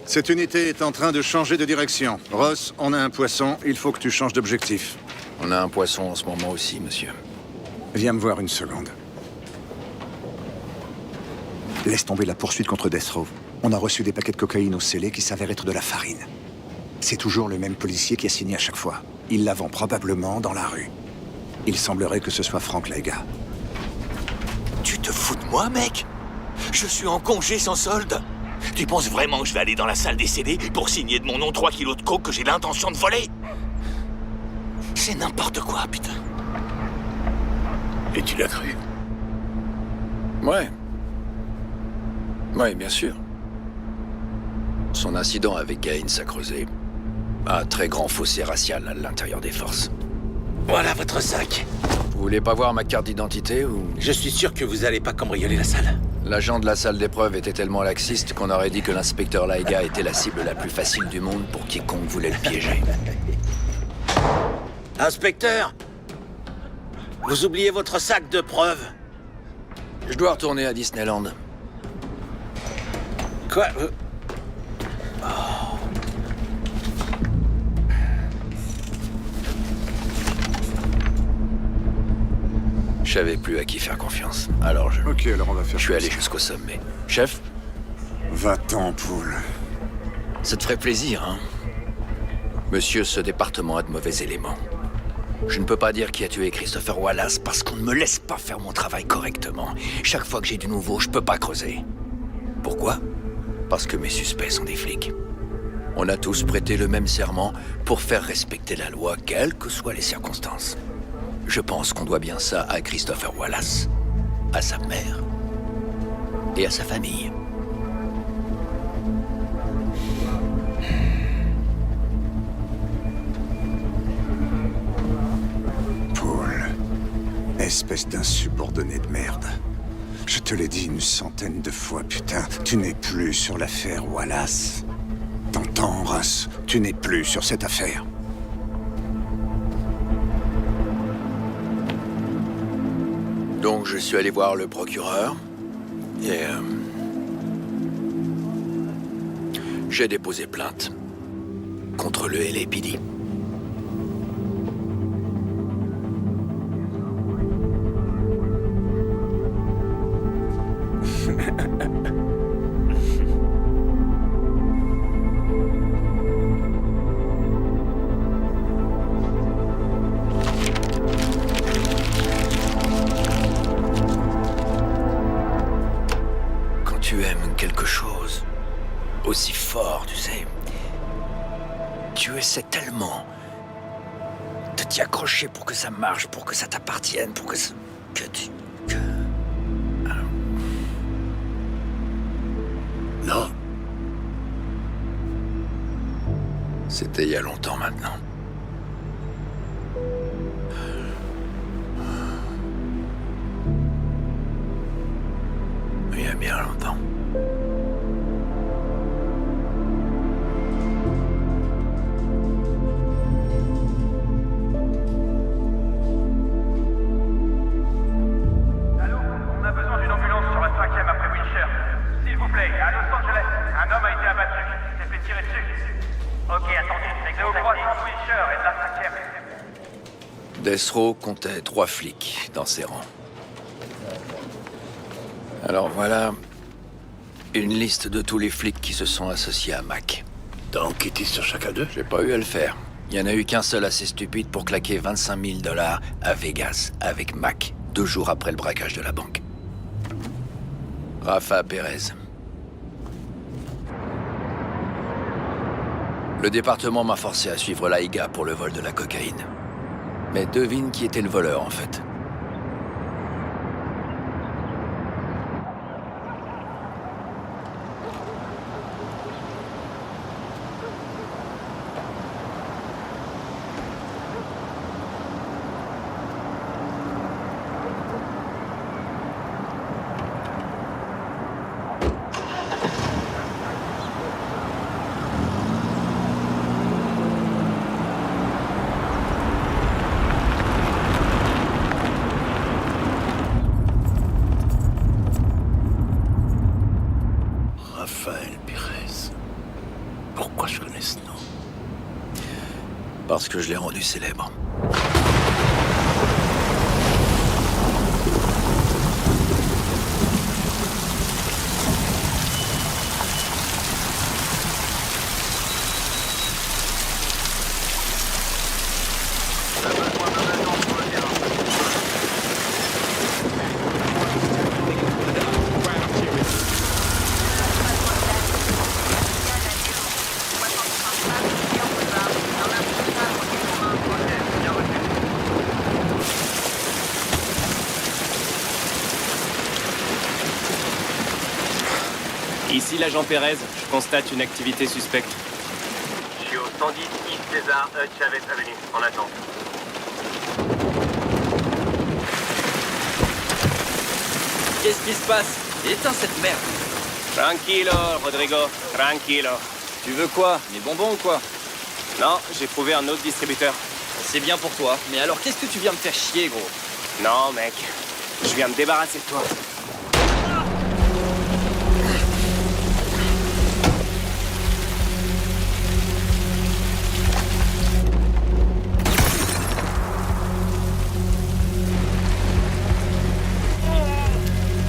S17: Cette unité est en train de changer de direction. Ross, on a un poisson, il faut que tu changes d'objectif.
S5: On a un poisson en ce moment aussi, monsieur.
S17: Viens me voir une seconde. Laisse tomber la poursuite contre Death Row. On a reçu des paquets de cocaïne au scellé qui s'avèrent être de la farine. C'est toujours le même policier qui a signé à chaque fois. Il la vend probablement dans la rue. Il semblerait que ce soit Frank Laiga.
S9: Tu te fous de moi, mec? Je suis en congé sans solde. Tu penses vraiment que je vais aller dans la salle des CD pour signer de mon nom 3 kilos de coke que j'ai l'intention de voler? C'est n'importe quoi, putain.
S11: Et tu l'as cru?
S5: Ouais. Ouais, bien sûr. Son incident avec Gaines a creusé un très grand fossé racial à l'intérieur des forces.
S9: Voilà votre sac.
S5: Vous voulez pas voir ma carte d'identité ou...
S9: Je suis sûr que vous allez pas cambrioler la salle.
S5: L'agent de la salle d'épreuve était tellement laxiste qu'on aurait dit que l'inspecteur Laiga était la cible la plus facile du monde pour quiconque voulait le piéger.
S9: Inspecteur, vous oubliez votre sac de preuves.
S5: Je dois retourner à Disneyland.
S9: Quoi?
S5: Je savais plus à qui faire confiance. Alors
S17: Ok, alors on va faire...
S5: Je suis allé jusqu'au sommet. Chef?
S17: Va-t'en, Poole.
S5: Ça te ferait plaisir, hein? Monsieur, ce département a de mauvais éléments. Je ne peux pas dire qui a tué Christopher Wallace parce qu'on ne me laisse pas faire mon travail correctement. Chaque fois que j'ai du nouveau, je peux pas creuser. Pourquoi? Parce que mes suspects sont des flics. On a tous prêté le même serment pour faire respecter la loi, quelles que soient les circonstances. Je pense qu'on doit bien ça à Christopher Wallace, à sa mère et à sa famille.
S17: Espèce d'insubordonné de merde. Je te l'ai dit une centaine de fois, putain. Tu n'es plus sur l'affaire Wallace. T'entends, Russ? Tu n'es plus sur cette affaire.
S5: Donc je suis allé voir le procureur et j'ai déposé plainte contre le LAPD. Quand tu aimes quelque chose aussi fort, tu sais, tu essaies tellement de t'y accrocher pour que ça marche, pour que ça t'appartienne, pour que
S11: Non.
S5: C'était il y a longtemps maintenant. Il y a bien longtemps.
S1: Allô, on a besoin d'une ambulance sur la 5e après Wilshire. S'il vous plaît, à Los Angeles, un homme a été abattu. Il s'est fait tirer dessus. Ok, attendez, c'est au croisement de Wilshire et de la 5e.
S5: Death Row comptait 3 flics dans ses rangs. Alors voilà une liste de tous les flics qui se sont associés à Mac.
S11: T'as enquêté sur chacun d'eux?
S5: J'ai pas eu à le faire. Il y en a eu qu'un seul assez stupide pour claquer 25 000 $ à Vegas avec Mac, 2 jours après le braquage de la banque. Rafa Pérez. Le département m'a forcé à suivre Laiga pour le vol de la cocaïne. Mais devine qui était le voleur, en fait.
S11: Rafael Pérez. Pourquoi je connais ce nom?
S5: Parce que je l'ai rendu célèbre.
S13: Ici l'agent Pérez, je constate une activité suspecte.
S1: Je suis au 110 East César Chavez Avenue, en attente.
S15: Qu'est-ce qui se passe? Éteins cette merde.
S13: Tranquilo, Rodrigo, tranquilo.
S15: Tu veux quoi? Des bonbons ou quoi?
S13: Non, j'ai trouvé un autre distributeur.
S15: C'est bien pour toi, mais alors qu'est-ce que tu viens me faire chier, gros?
S13: Non, mec, je viens me débarrasser de toi.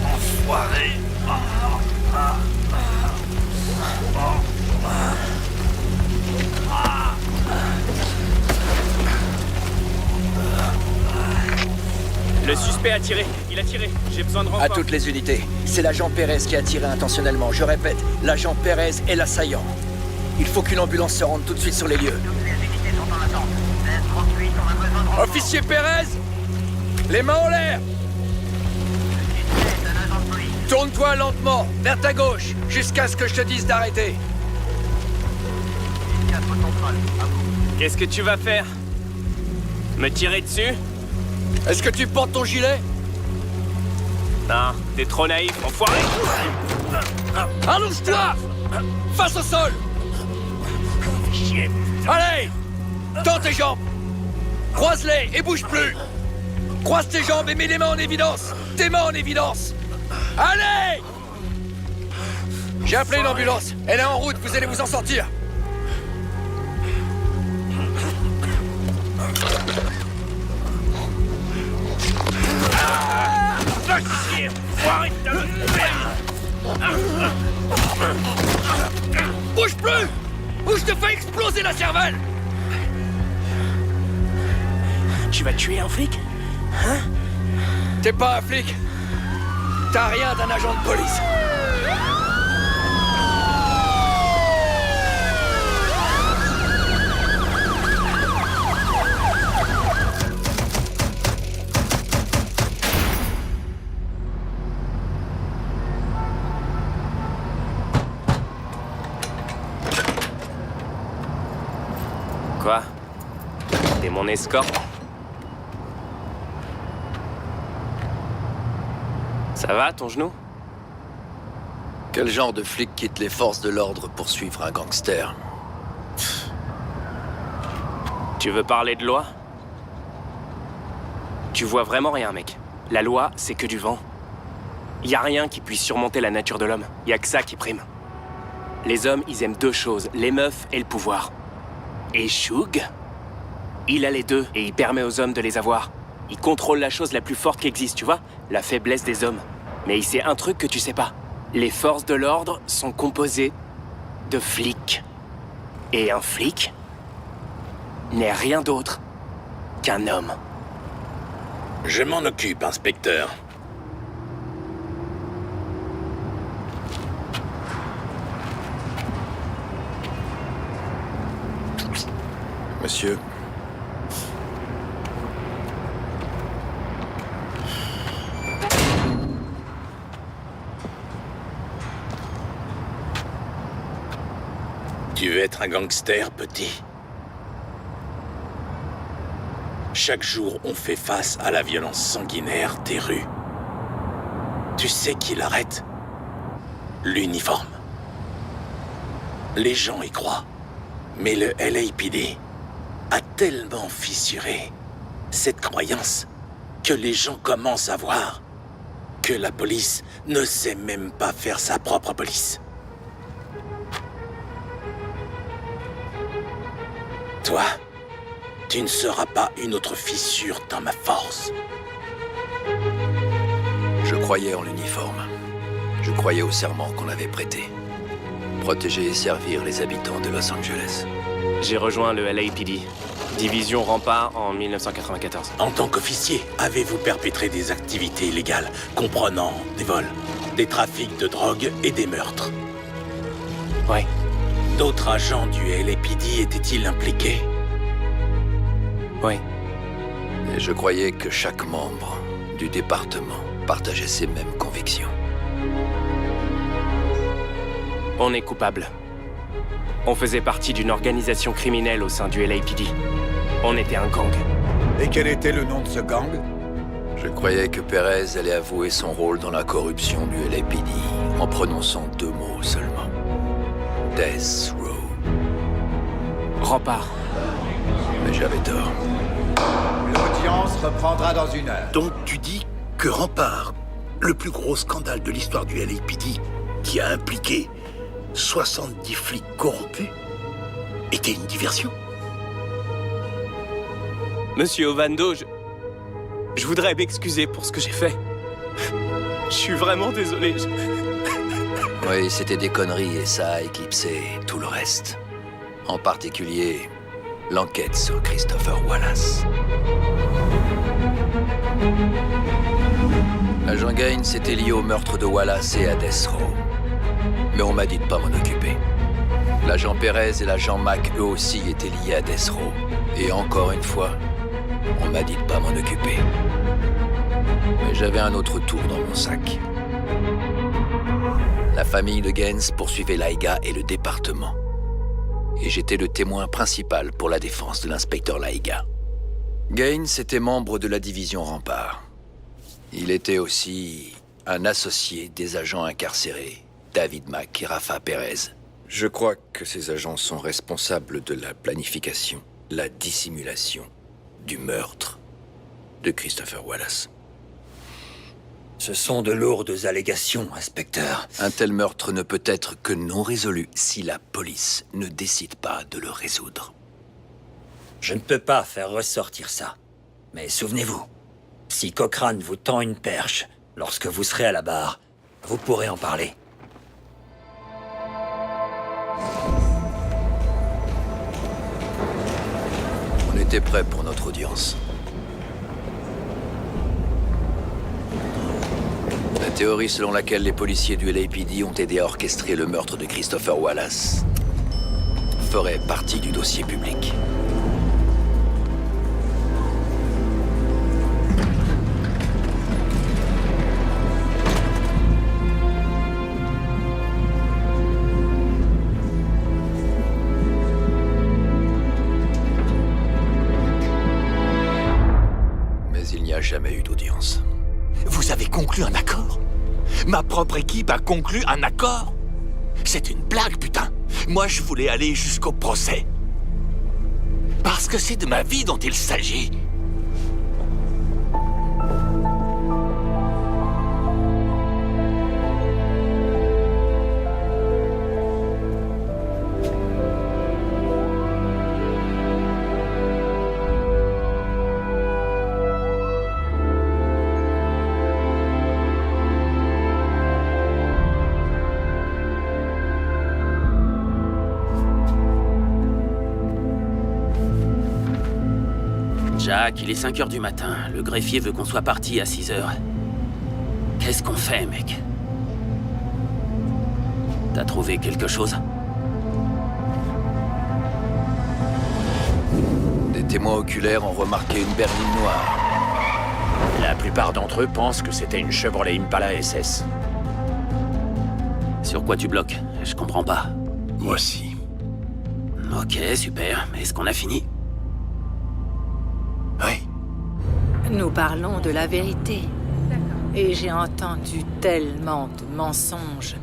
S5: Enfoiré.
S13: Le suspect a tiré. Il a tiré. J'ai besoin de renfort.
S5: À toutes les unités. C'est l'agent Pérez qui a tiré intentionnellement. Je répète, l'agent Pérez est l'assaillant. Il faut qu'une ambulance se rende tout de suite sur les lieux. Officier Pérez, les mains en l'air. Tourne-toi lentement, vers ta gauche, jusqu'à ce que je te dise d'arrêter.
S13: Qu'est-ce que tu vas faire? Me tirer dessus?
S5: Est-ce que tu portes ton gilet?
S13: Non, t'es trop naïf, enfoiré!
S5: Allonge-toi! Face au sol! Allez! Tends tes jambes! Croise-les et bouge plus! Croise tes jambes et mets les mains en évidence! Tes mains en évidence! Allez! J'ai appelé une ambulance. Elle est en route, vous allez vous en sortir.
S15: Va chier! Foiré de ta
S5: Bouge plus! Ou je te fais exploser la cervelle!
S13: Tu vas tuer un flic? Hein?
S5: T'es pas un flic. T'as rien d'un agent de police.
S13: Quoi? T'es mon escorte? Ça va, ton genou?
S5: Quel genre de flic quitte les forces de l'ordre pour suivre un gangster?
S13: Tu veux parler de loi? Tu vois vraiment rien, mec. La loi, c'est que du vent. Y a rien qui puisse surmonter la nature de l'homme. Y a que ça qui prime. Les hommes, ils aiment deux choses, les meufs et le pouvoir. Et Shug, il a les deux et il permet aux hommes de les avoir. Il contrôle la chose la plus forte qui existe, tu vois? La faiblesse des hommes. Mais il sait un truc que tu sais pas. Les forces de l'ordre sont composées de flics. Et un flic n'est rien d'autre qu'un homme.
S11: Je m'en occupe, inspecteur.
S5: Monsieur.
S11: Tu veux être un gangster, petit? Chaque jour, on fait face à la violence sanguinaire des rues. Tu sais qui l'arrête? L'uniforme. Les gens y croient. Mais le LAPD a tellement fissuré cette croyance que les gens commencent à voir que la police ne sait même pas faire sa propre police. Toi, tu ne seras pas une autre fissure dans ma force.
S5: Je croyais en l'uniforme. Je croyais au serment qu'on avait prêté. Protéger et servir les habitants de Los Angeles.
S13: J'ai rejoint le LAPD, division Rempart en 1994.
S11: En tant qu'officier, avez-vous perpétré des activités illégales, comprenant des vols, des trafics de drogue et des meurtres?
S13: Ouais.
S11: D'autres agents du LAPD étaient-ils impliqués?
S13: Oui.
S5: Et je croyais que chaque membre du département partageait ces mêmes convictions.
S13: On est coupable. On faisait partie d'une organisation criminelle au sein du LAPD. On était un gang.
S12: Et quel était le nom de ce gang?
S5: Je croyais que Pérez allait avouer son rôle dans la corruption du LAPD en prononçant deux mots seulement. Death Row.
S13: Rempart.
S5: Mais j'avais tort.
S12: L'audience reprendra dans 1 heure.
S11: Donc tu dis que Rempart, le plus gros scandale de l'histoire du LAPD, qui a impliqué 70 flics corrompus, était une diversion?
S13: Monsieur Ovando, je voudrais m'excuser pour ce que j'ai fait. Je suis vraiment désolé.
S5: Oui, c'était des conneries et ça a éclipsé tout le reste. En particulier, l'enquête sur Christopher Wallace. L'agent Gaines était lié au meurtre de Wallace et à Death Row. Mais on m'a dit de pas m'en occuper. L'agent Perez et l'agent Mac, eux aussi, étaient liés à Death Row. Et encore une fois, on m'a dit de pas m'en occuper. Mais j'avais un autre tour dans mon sac. La famille de Gaines poursuivait Laiga et le département. Et j'étais le témoin principal pour la défense de l'inspecteur Laiga. Gaines était membre de la division Rempart. Il était aussi un associé des agents incarcérés, David Mack et Rafa Perez. Je crois que ces agents sont responsables de la planification, la dissimulation, du meurtre de Christopher Wallace.
S21: Ce sont de lourdes allégations, inspecteur.
S5: Un tel meurtre ne peut être que non résolu si la police ne décide pas de le résoudre.
S21: Je ne peux pas faire ressortir ça. Mais souvenez-vous, si Cochrane vous tend une perche, lorsque vous serez à la barre, vous pourrez en parler.
S5: On était prêts pour notre audience. La théorie selon laquelle les policiers du LAPD ont aidé à orchestrer le meurtre de Christopher Wallace ferait partie du dossier public. Mais il n'y a jamais eu d'audience.
S9: Vous avez conclu un accord? Ma propre équipe a conclu un accord? C'est une blague, putain. Moi, je voulais aller jusqu'au procès. Parce que c'est de ma vie dont il s'agit.
S2: Jack, il est 5 heures du matin. Le greffier veut qu'on soit parti à 6 heures. Qu'est-ce qu'on fait, mec? T'as trouvé quelque chose?
S5: Des témoins oculaires ont remarqué une berline noire.
S18: La plupart d'entre eux pensent que c'était une Chevrolet Impala SS.
S2: Sur quoi tu bloques? Je comprends pas.
S11: Moi aussi.
S2: Ok, super. Est-ce qu'on a fini?
S11: Oui.
S22: Nous parlons de la vérité. Et j'ai entendu tellement de mensonges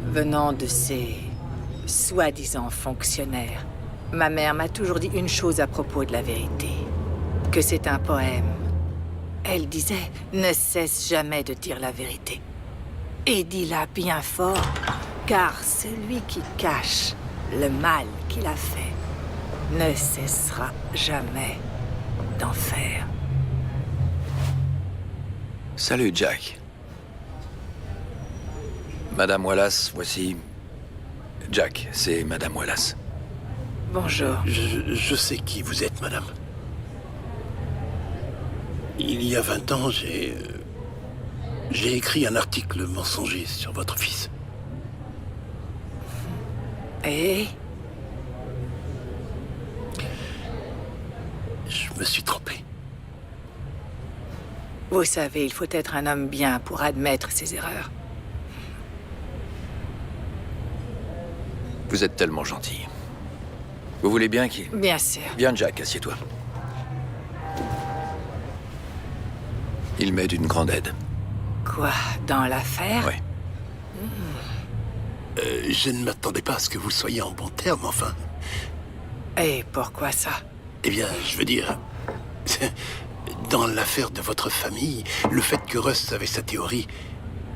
S22: venant de ces soi-disant fonctionnaires. Ma mère m'a toujours dit une chose à propos de la vérité, que c'est un poème. Elle disait, ne cesse jamais de dire la vérité. Et dis-la bien fort, car celui qui cache le mal qu'il a fait ne cessera jamais d'en faire.
S5: Salut, Jack. Madame Wallace, voici... Jack, c'est Madame Wallace.
S22: Bonjour.
S11: Je sais qui vous êtes, madame. Il y a 20 ans, j'ai écrit un article mensonger sur votre fils.
S22: Et
S11: Je me suis trompé.
S22: vous savez, il faut être un homme bien pour admettre ses erreurs.
S5: Vous êtes tellement gentil. Vous voulez bien qu'il...
S22: Bien sûr.
S5: Bien, Jack, assieds-toi. Il m'est d'une grande aide.
S22: Quoi, dans l'affaire?
S5: Oui.
S11: Je ne m'attendais pas à ce que vous soyez en bon terme, enfin.
S22: Et pourquoi ça?
S11: Eh bien, je veux dire... Dans l'affaire de votre famille, le fait que Russ avait sa théorie,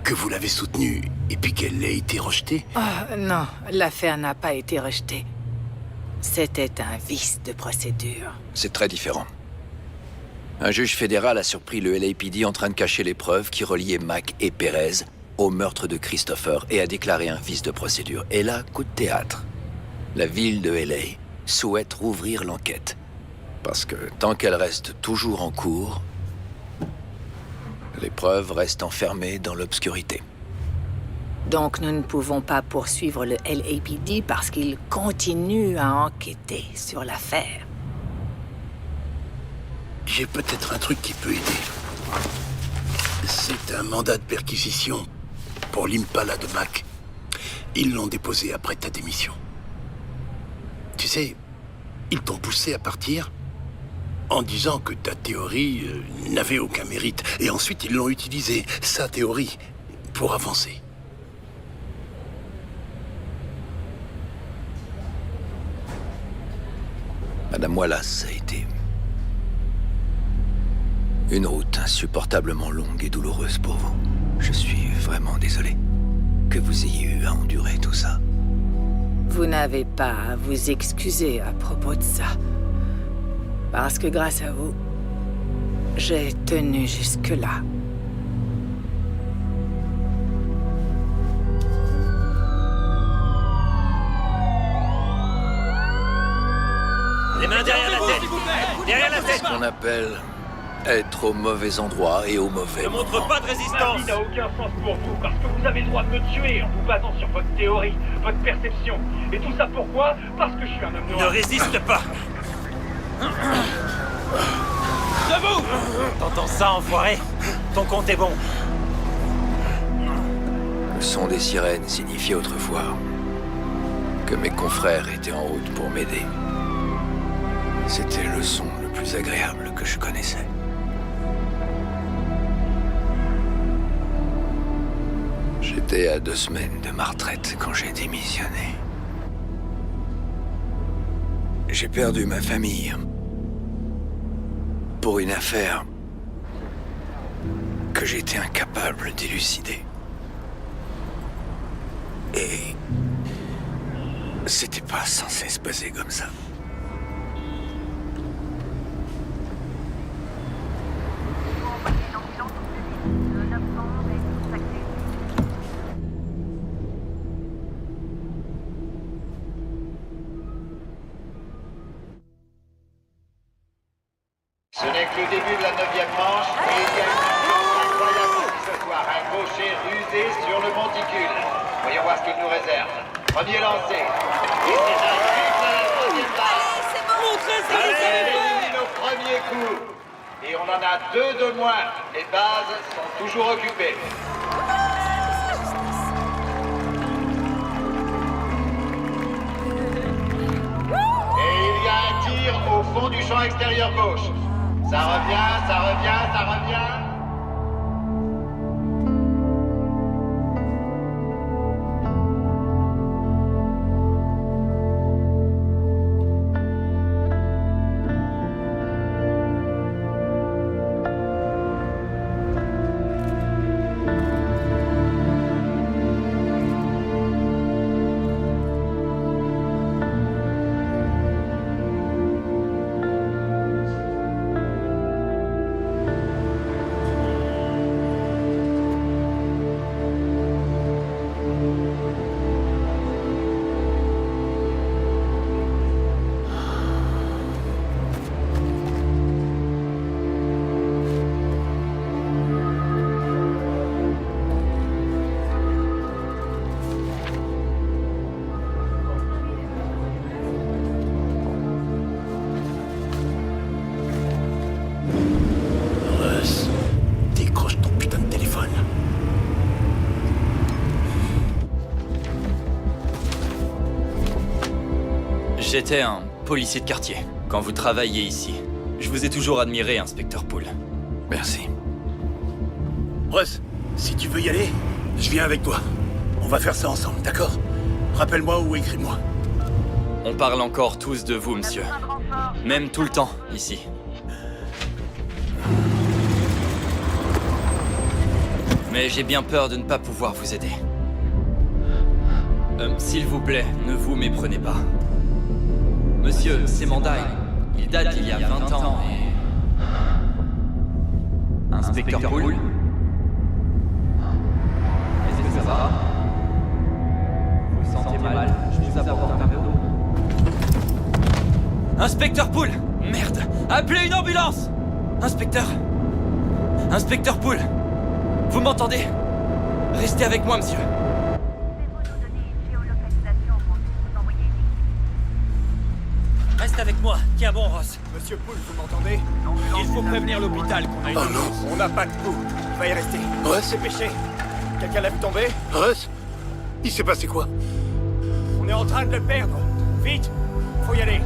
S11: que vous l'avez soutenue, et puis qu'elle ait été rejetée...
S22: Oh, non, l'affaire n'a pas été rejetée. C'était un vice de procédure.
S5: C'est très différent. Un juge fédéral a surpris le LAPD en train de cacher les preuves qui reliaient Mac et Perez au meurtre de Christopher et a déclaré un vice de procédure. Et là, coup de théâtre. La ville de LA souhaite rouvrir l'enquête. Parce que tant qu'elle reste toujours en cours, preuves restent enfermées dans l'obscurité.
S22: Donc nous ne pouvons pas poursuivre le LAPD parce qu'il continue à enquêter sur l'affaire.
S11: J'ai peut-être un truc qui peut aider. C'est un mandat de perquisition pour l'Impala de Mac. Ils l'ont déposé après ta démission. Tu sais, ils t'ont poussé à partir en disant que ta théorie n'avait aucun mérite. Et ensuite, ils l'ont utilisée, sa théorie, pour avancer.
S5: Madame Wallace a été une route insupportablement longue et douloureuse pour vous. Je suis vraiment désolé que vous ayez eu à endurer tout ça.
S22: Vous n'avez pas à vous excuser à propos de ça. Parce que grâce à vous, j'ai tenu jusque-là.
S15: Les mains derrière la tête! Derrière la tête!
S5: Ce qu'on appelle être au mauvais endroit et au mauvais moment.
S15: Ne montre pas de
S1: Ma
S15: résistance!
S1: vie n'a aucun sens pour vous, parce que vous avez le droit de me tuer en vous basant sur votre théorie, votre perception. Et tout ça pourquoi? Parce que je suis un homme
S15: Ne
S1: noir.
S15: résiste pas! Debout! T'entends ça, enfoiré? Ton compte est bon.
S5: Le son des sirènes signifiait autrefois que mes confrères étaient en route pour m'aider. C'était le son le plus agréable que je connaissais. J'étais à 2 semaines de ma retraite quand j'ai démissionné. J'ai perdu ma famille pour une affaire que j'étais incapable d'élucider. Et c'était pas censé se passer comme ça.
S14: Ce n'est que le début de la 9e manche et il y a une ambiance incroyable ce soir. Un gaucher rusé sur le monticule. Voyons voir ce qu'il nous réserve. Premier lancé. Et c'est un but à la 3e balle. Allez, élimine au premier coup. Et on en a 2 de moins. Les bases sont toujours occupées. Et il y a un tir au fond du champ extérieur gauche. Ça revient, ça revient, ça revient.
S8: J'étais un policier de quartier quand vous travailliez ici. Je vous ai toujours admiré, inspecteur Poole.
S5: Merci.
S11: Russ, si tu veux y aller, je viens avec toi. On va faire ça ensemble, d'accord? Rappelle-moi ou écris-moi.
S8: On parle encore tous de vous, monsieur. Même tout le temps, ici. Mais j'ai bien peur de ne pas pouvoir vous aider. S'il vous plaît, ne vous méprenez pas. Monsieur, ces mandats, ils datent d'il y a 20 ans et... Inspecteur Poole? Est-ce que ça va? Vous vous sentez mal? Je vous apporte un verre d'eau. Inspecteur Poole! Merde! Appelez une ambulance! Inspecteur! Inspecteur Poole! Vous m'entendez? Restez avec moi, monsieur.
S21: Reste avec moi. Tiens bon, Ross.
S13: Monsieur Poole, vous m'entendez? Il faut prévenir l'hôpital qu'on a une urgence. On n'a pas de coup. Il va y rester.
S11: Russ?
S13: Dépêchez. Quelqu'un l'a vu tomber?
S11: Russ? Il s'est passé quoi?
S13: On est en train de le perdre. Vite! Faut y aller.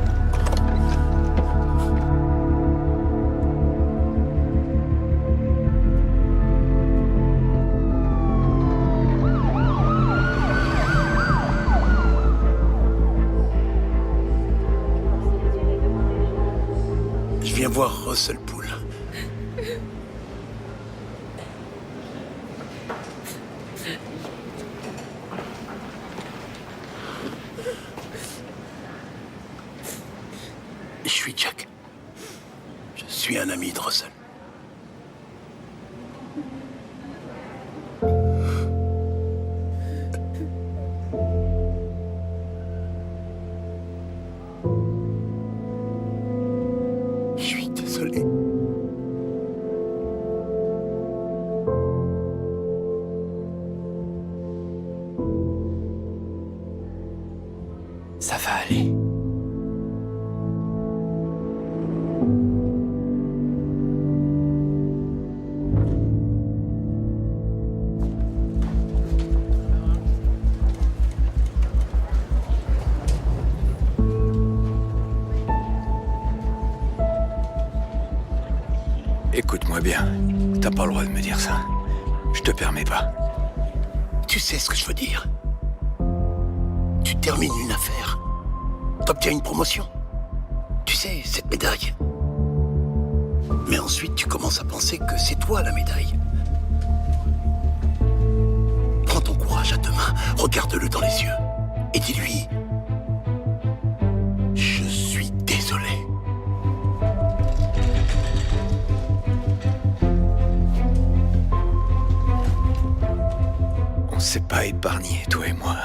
S11: Je viens voir Russell Poole. Je suis Jack. Je suis un ami de Russell. Je suis désolé.
S13: Ça va aller.
S12: Écoute-moi bien. T'as pas le droit de me dire ça. Je te permets pas.
S11: Tu sais ce que je veux dire. Tu termines une affaire. T'obtiens une promotion. Tu sais, cette médaille. Mais ensuite, tu commences à penser que c'est toi la médaille. Prends ton courage à deux mains, regarde-le dans les yeux et dis-lui: je suis désolé.
S12: On s'est pas épargné, toi et moi.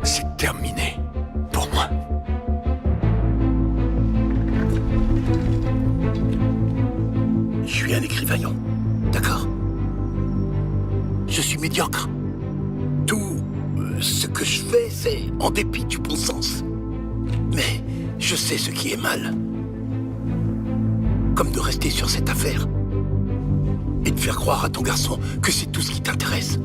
S12: C'est terminé. Pour moi.
S11: Je suis un écrivaillon, d'accord? Je suis médiocre. Tout ce que je fais, c'est en dépit du bon sens. Mais je sais ce qui est mal. Comme de rester sur cette affaire et de faire croire à ton garçon que c'est tout ce qui t'intéresse.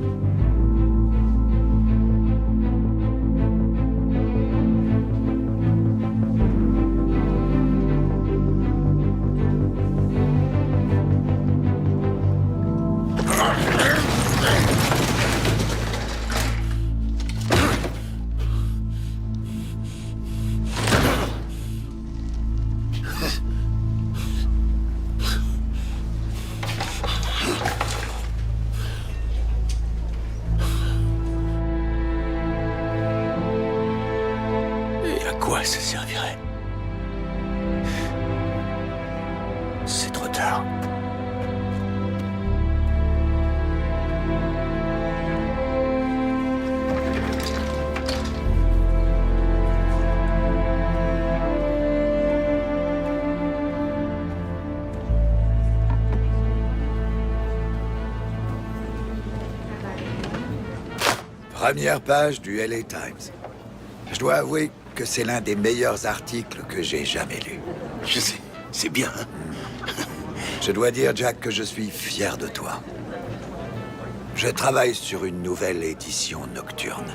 S12: quoi ça servirait? C'est trop tard. Première page du LA Times. Je dois avouer que c'est l'un des meilleurs articles que j'ai jamais lus.
S11: Je sais, c'est bien. Hein?
S12: Je dois dire, Jack, que je suis fier de toi. Je travaille sur une nouvelle édition nocturne.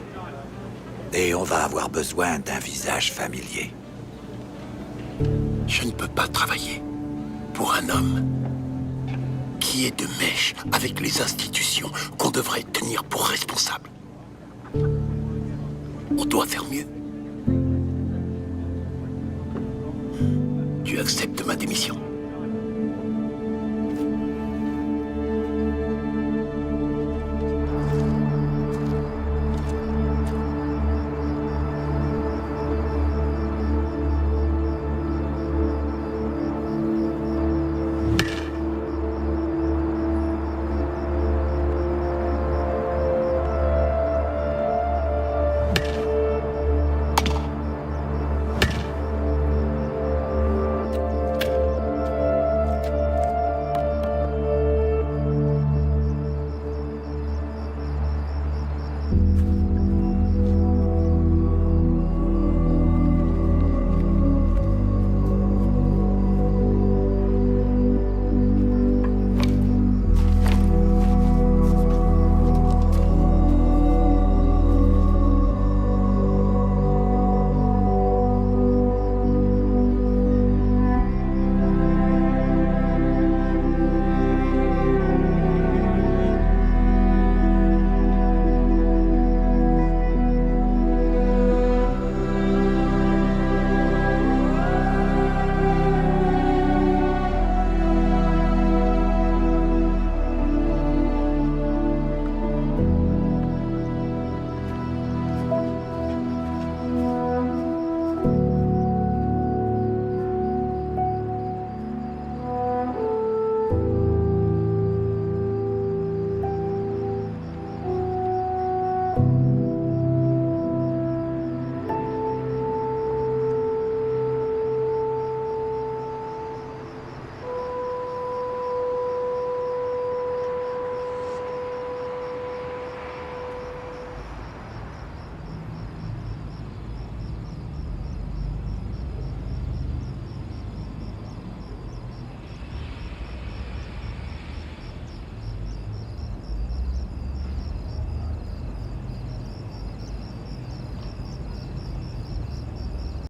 S12: Et on va avoir besoin d'un visage familier.
S11: Je ne peux pas travailler pour un homme qui est de mèche avec les institutions qu'on devrait tenir pour responsables. On doit faire mieux. Tu acceptes ma démission?